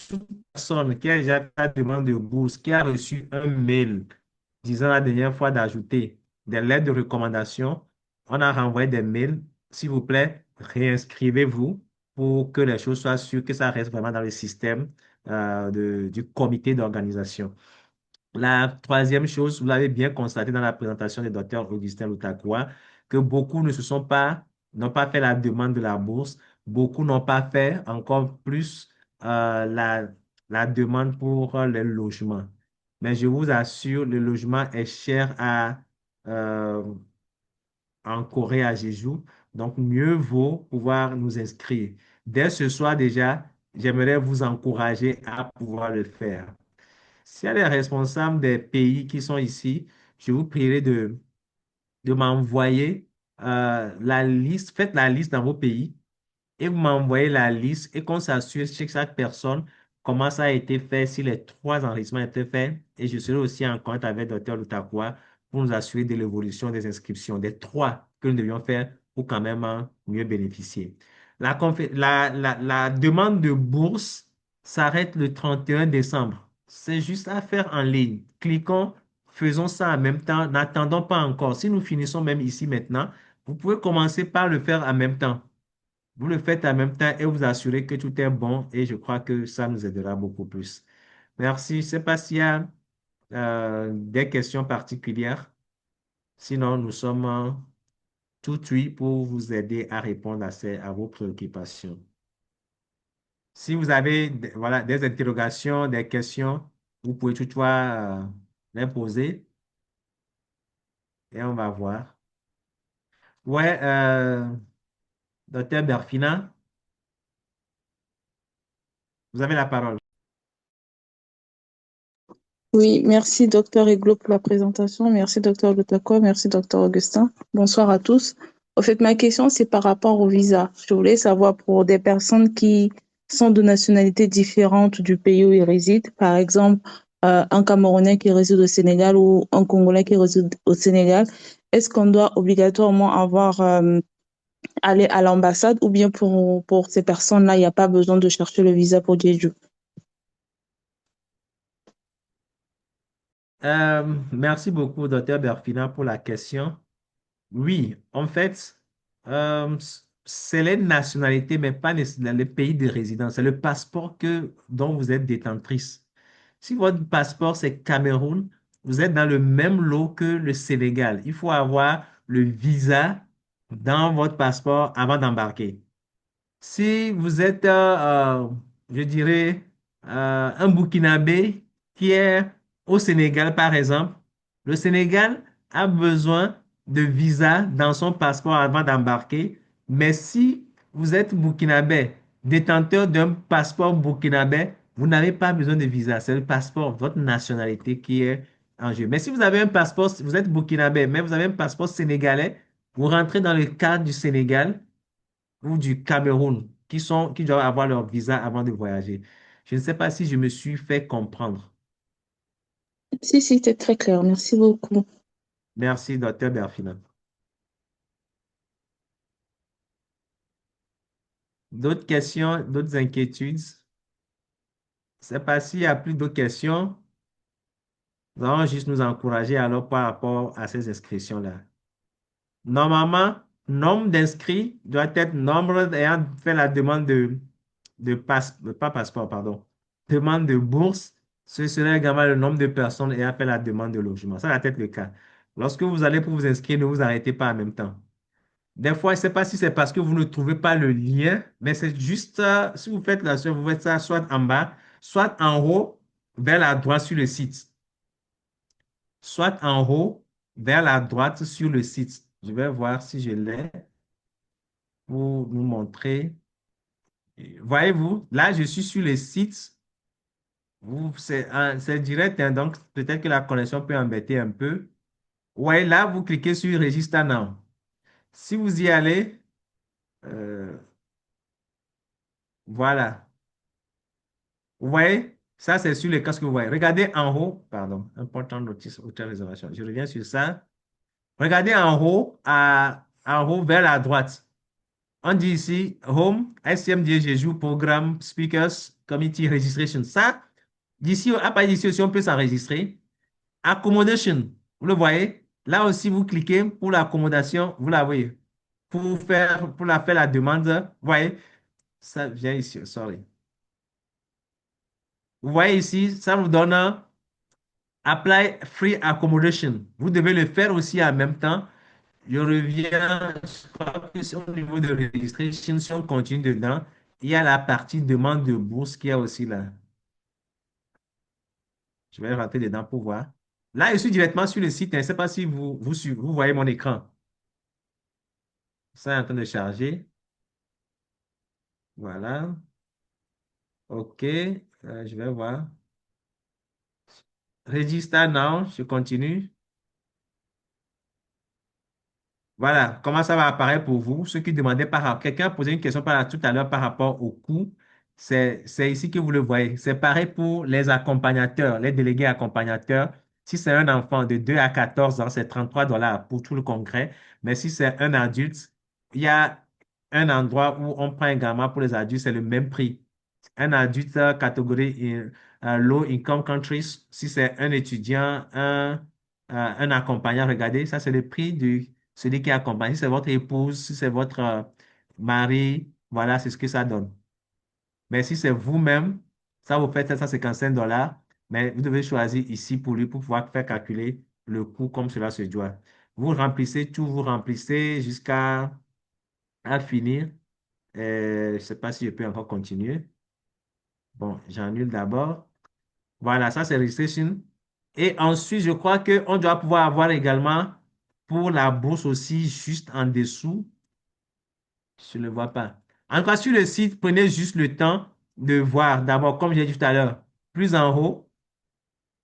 toute personne qui a déjà fait la demande de bourse, qui a reçu un mail disant la dernière fois d'ajouter des lettres de recommandation. On a renvoyé des mails. S'il vous plaît, réinscrivez-vous pour que les choses soient sûres, que ça reste vraiment dans le système du comité d'organisation. La troisième chose, vous l'avez bien constaté dans la présentation du docteur Augustin Lutakwa, que beaucoup n'ont pas fait la demande de la bourse, beaucoup n'ont pas fait encore plus la demande pour le logement. Mais je vous assure, le logement est cher euh, en Corée à Jeju, donc mieux vaut pouvoir nous inscrire. Dès ce soir déjà, j'aimerais vous encourager à pouvoir le faire. S'il y a les responsables des pays qui sont ici, je vous prierai de m'envoyer la liste. Faites la liste dans vos pays et vous m'envoyez la liste et qu'on s'assure chez chaque personne comment ça a été fait, si les 3 enregistrements étaient faits. Et je serai aussi en contact avec le Dr Lutakwa pour nous assurer de l'évolution des inscriptions, des 3 que nous devions faire pour quand même mieux bénéficier. La demande de bourse s'arrête le 31 décembre. C'est juste à faire en ligne. Cliquons, faisons ça en même temps. N'attendons pas encore. Si nous finissons même ici maintenant, vous pouvez commencer par le faire en même temps. Vous le faites en même temps et vous assurez que tout est bon et je crois que ça nous aidera beaucoup plus. Merci. Je ne sais pas s'il y a des questions particulières. Sinon, nous sommes tout oui pour vous aider à répondre à vos préoccupations. Si vous avez voilà, des interrogations, des questions, vous pouvez toutefois les poser et on va voir. Ouais, docteur Berfina, vous avez la parole. Oui, merci docteur Eglo pour la présentation. Merci docteur Lutako, merci docteur Augustin. Bonsoir à tous. En fait, ma question, c'est par rapport au visa. Je voulais savoir pour des personnes qui sont de nationalités différentes du pays où ils résident, par exemple, un Camerounais qui réside au Sénégal ou un Congolais qui réside au Sénégal, est-ce qu'on doit obligatoirement aller à l'ambassade ou bien pour ces personnes-là, il n'y a pas besoin de chercher le visa pour Jeju? Merci beaucoup, docteur Berfina, pour la question. Oui, en fait, c'est les nationalités, mais pas les pays de résidence. C'est le passeport dont vous êtes détentrice. Si votre passeport, c'est Cameroun, vous êtes dans le même lot que le Sénégal. Il faut avoir le visa dans votre passeport avant d'embarquer. Si vous êtes, je dirais, un Burkinabé qui est au Sénégal, par exemple, le Sénégal a besoin de visa dans son passeport avant d'embarquer. Mais si vous êtes Burkinabé, détenteur d'un passeport burkinabé, vous n'avez pas besoin de visa. C'est le passeport, votre nationalité qui est en jeu. Mais si vous avez un passeport, vous êtes Burkinabé, mais vous avez un passeport sénégalais, vous rentrez dans le cadre du Sénégal ou du Cameroun, qui doivent avoir leur visa avant de voyager. Je ne sais pas si je me suis fait comprendre. Si, c'est très clair. Merci beaucoup. Merci, docteur Berfina. D'autres questions, d'autres inquiétudes? Je ne sais pas s'il n'y a plus d'autres questions. Nous allons juste nous encourager alors par rapport à ces inscriptions-là. Normalement, nombre d'inscrits doit être nombre ayant fait la demande pas passeport, pardon, demande de bourse. Ce serait également le nombre de personnes ayant fait la demande de logement. Ça va être le cas. Lorsque vous allez pour vous inscrire, ne vous arrêtez pas en même temps. Des fois, je ne sais pas si c'est parce que vous ne trouvez pas le lien, mais c'est juste, si vous faites vous faites ça soit en bas, soit en haut, vers la droite sur le site. Soit en haut, vers la droite sur le site. Je vais voir si je l'ai pour vous montrer. Voyez-vous, là, je suis sur le site. C'est direct, hein, donc peut-être que la connexion peut embêter un peu. Ouais, là, vous cliquez sur Register Now. Si vous y allez, euh, voilà. Vous voyez, ça, c'est sur les cas que vous voyez. Regardez en haut, pardon, important notice, hôtel réservation. Je reviens sur ça. Regardez en haut vers la droite. On dit ici Home, SCMD, Jeju, Programme, Speakers, Committee Registration. Ça, d'ici, à partir d'ici aussi, on peut s'enregistrer. Accommodation, vous le voyez. Là aussi, vous cliquez pour l'accommodation, vous la voyez. Pour la faire la demande, vous voyez, ça vient ici, sorry. Vous voyez ici, ça vous donne un Apply Free Accommodation. Vous devez le faire aussi en même temps. Je reviens, je crois que c'est au niveau de registration, si on continue dedans, il y a la partie demande de bourse qui est aussi là. Je vais rentrer dedans pour voir. Là, je suis directement sur le site. Je ne sais pas si vous voyez mon écran. Ça est en train de charger. Voilà. OK. Je vais voir. Register now. Je continue. Voilà, comment ça va apparaître pour vous? Ceux qui demandaient quelqu'un a posé une question tout à l'heure par rapport au coût. C'est ici que vous le voyez. C'est pareil pour les accompagnateurs, les délégués accompagnateurs. Si c'est un enfant de 2 à 14 ans, c'est 33 dollars pour tout le congrès. Mais si c'est un adulte, il y a un endroit où on prend un gamin pour les adultes, c'est le même prix. Un adulte catégorie low income countries, si c'est un étudiant, un accompagnant, regardez, ça c'est le prix de celui qui accompagne. Si c'est votre épouse, si c'est votre mari, voilà, c'est ce que ça donne. Mais si c'est vous-même, ça vous fait 755 dollars, mais vous devez choisir ici pour lui pour pouvoir faire calculer le coût comme cela se doit. Vous remplissez tout, vous remplissez jusqu'à finir. Je ne sais pas si je peux encore continuer. Bon, j'annule d'abord. Voilà, ça c'est registration. Et ensuite, je crois qu'on doit pouvoir avoir également pour la bourse aussi juste en dessous. Je ne le vois pas. En tout cas, sur le site, prenez juste le temps de voir d'abord, comme j'ai dit tout à l'heure, plus en haut,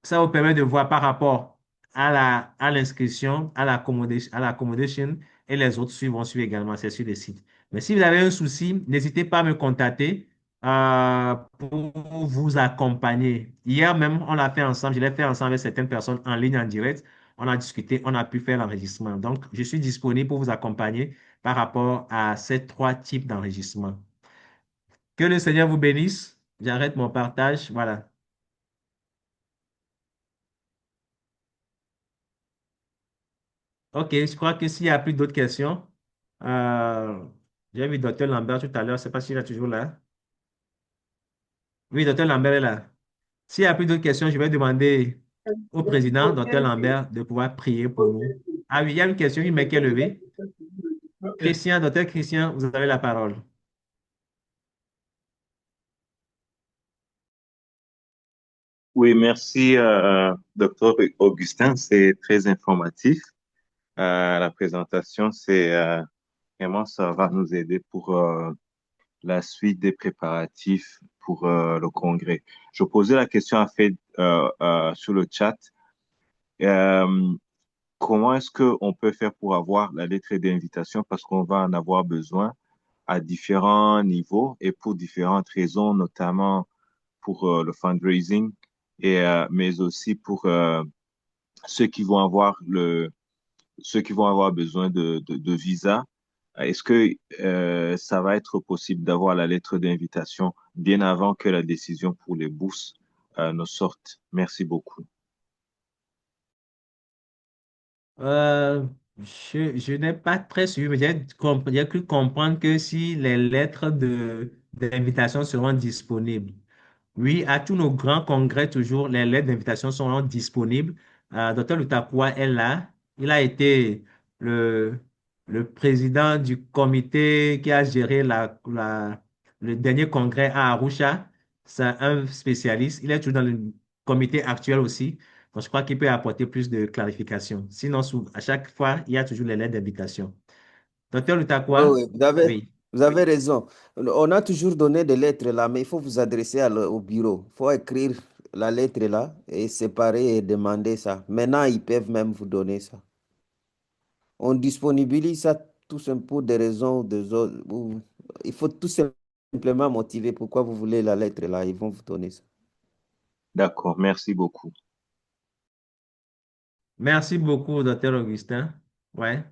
ça vous permet de voir par rapport à l'inscription, à l'accommodation et les autres vont suivre également, c'est sur le site. Mais si vous avez un souci, n'hésitez pas à me contacter pour vous accompagner. Hier même, on l'a fait ensemble, je l'ai fait ensemble avec certaines personnes en ligne, en direct. On a discuté, on a pu faire l'enregistrement. Donc, je suis disponible pour vous accompagner par rapport à ces trois types d'enregistrement. Que le Seigneur vous bénisse. J'arrête mon partage. Voilà. OK, je crois que s'il n'y a plus d'autres questions, euh, j'ai vu Dr. Lambert tout à l'heure. Je ne sais pas s'il est toujours là. Oui, Dr. Lambert est là. S'il n'y a plus d'autres questions, je vais demander au président, Dr. Lambert, de pouvoir prier pour nous. Ah oui, il y a une question, une main qui est levée. Christian, Dr. Christian, vous avez la parole. Oui, merci, docteur Augustin. C'est très informatif. La présentation, vraiment, ça va nous aider pour la suite des préparatifs pour le congrès. Je posais la question en fait sur le chat. Euh, Comment est-ce qu'on peut faire pour avoir la lettre d'invitation parce qu'on va en avoir besoin à différents niveaux et pour différentes raisons, notamment pour le fundraising mais aussi pour ceux qui vont avoir ceux qui vont avoir besoin de visa. Est-ce que ça va être possible d'avoir la lettre d'invitation bien avant que la décision pour les bourses ne sorte? Merci beaucoup. Euh, je n'ai pas très suivi, mais j'ai cru comprendre que si les lettres d'invitation seront disponibles. Oui, à tous nos grands congrès, toujours, les lettres d'invitation seront disponibles. Dr. Lutakwa est là. Il a été le, le président du comité qui a géré le dernier congrès à Arusha. C'est un spécialiste. Il est toujours dans le comité actuel aussi. Donc, je crois qu'il peut apporter plus de clarification. Sinon, à chaque fois, il y a toujours les lettres d'invitation. Docteur Oui, Lutakwa, oui, oui. vous avez raison. On a toujours donné des lettres là, mais il faut vous adresser au bureau. Il faut écrire la lettre là et séparer et demander ça. Maintenant, ils peuvent même vous donner ça. On disponibilise ça tout simplement pour des raisons de autres. Il faut tout simplement motiver pourquoi vous voulez la lettre là. Ils vont vous donner ça. D'accord, merci beaucoup. Merci beaucoup, docteur Augustin. Ouais.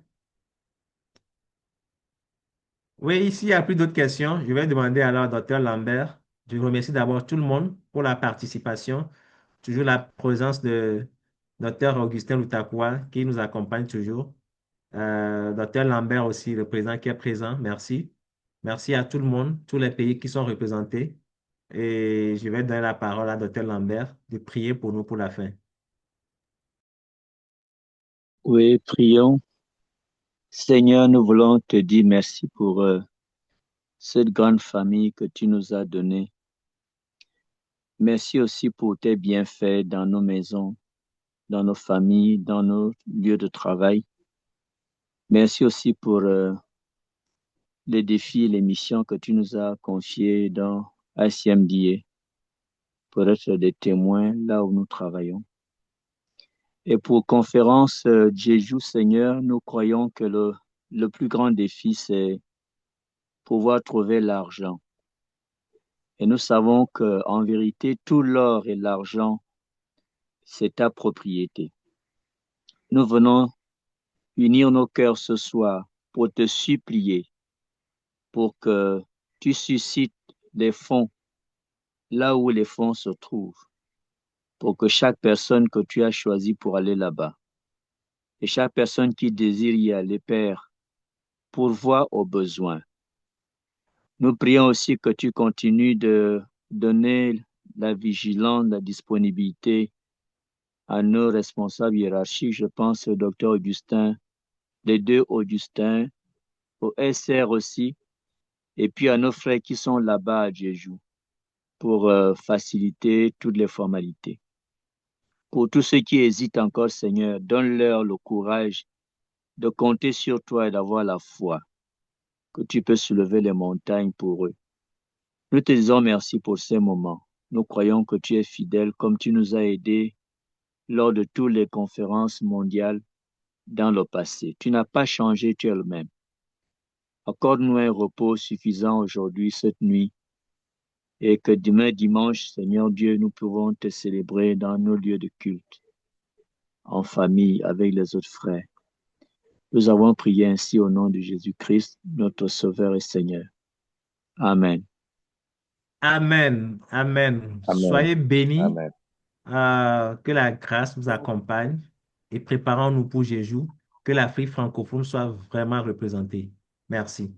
Oui, ici, il n'y a plus d'autres questions. Je vais demander alors au docteur Lambert. Je remercie d'abord tout le monde pour la participation. Toujours la présence de docteur Augustin Lutakwa qui nous accompagne toujours. Docteur Lambert aussi, le président qui est présent. Merci. Merci à tout le monde, tous les pays qui sont représentés. Et je vais donner la parole à docteur Lambert de prier pour nous pour la fin. Oui, prions. Seigneur, nous voulons te dire merci pour cette grande famille que tu nous as donnée. Merci aussi pour tes bienfaits dans nos maisons, dans nos familles, dans nos lieux de travail. Merci aussi pour les défis et les missions que tu nous as confiés dans ICMDA pour être des témoins là où nous travaillons. Et pour Conférence Jeju, Seigneur, nous croyons que le plus grand défi, c'est pouvoir trouver l'argent. Et nous savons qu'en vérité, tout l'or et l'argent, c'est ta propriété. Nous venons unir nos cœurs ce soir pour te supplier, pour que tu suscites des fonds là où les fonds se trouvent, pour que chaque personne que tu as choisie pour aller là-bas, et chaque personne qui désire y aller, Père, pourvoie aux besoins. Nous prions aussi que tu continues de donner la vigilance, la disponibilité à nos responsables hiérarchiques. Je pense au docteur Augustin, les deux Augustins, au SR aussi, et puis à nos frères qui sont là-bas à Jeju pour faciliter toutes les formalités. Pour tous ceux qui hésitent encore, Seigneur, donne-leur le courage de compter sur toi et d'avoir la foi que tu peux soulever les montagnes pour eux. Nous te disons merci pour ces moments. Nous croyons que tu es fidèle comme tu nous as aidés lors de toutes les conférences mondiales dans le passé. Tu n'as pas changé, tu es le même. Accorde-nous un repos suffisant aujourd'hui, cette nuit, et que demain dimanche, Seigneur Dieu, nous pouvons te célébrer dans nos lieux de culte, en famille, avec les autres frères. Nous avons prié ainsi au nom de Jésus-Christ, notre Sauveur et Seigneur. Amen. Amen. Amen. Amen. Soyez bénis. Amen. Que la grâce vous accompagne et préparons-nous pour Jésus. Que l'Afrique francophone soit vraiment représentée. Merci.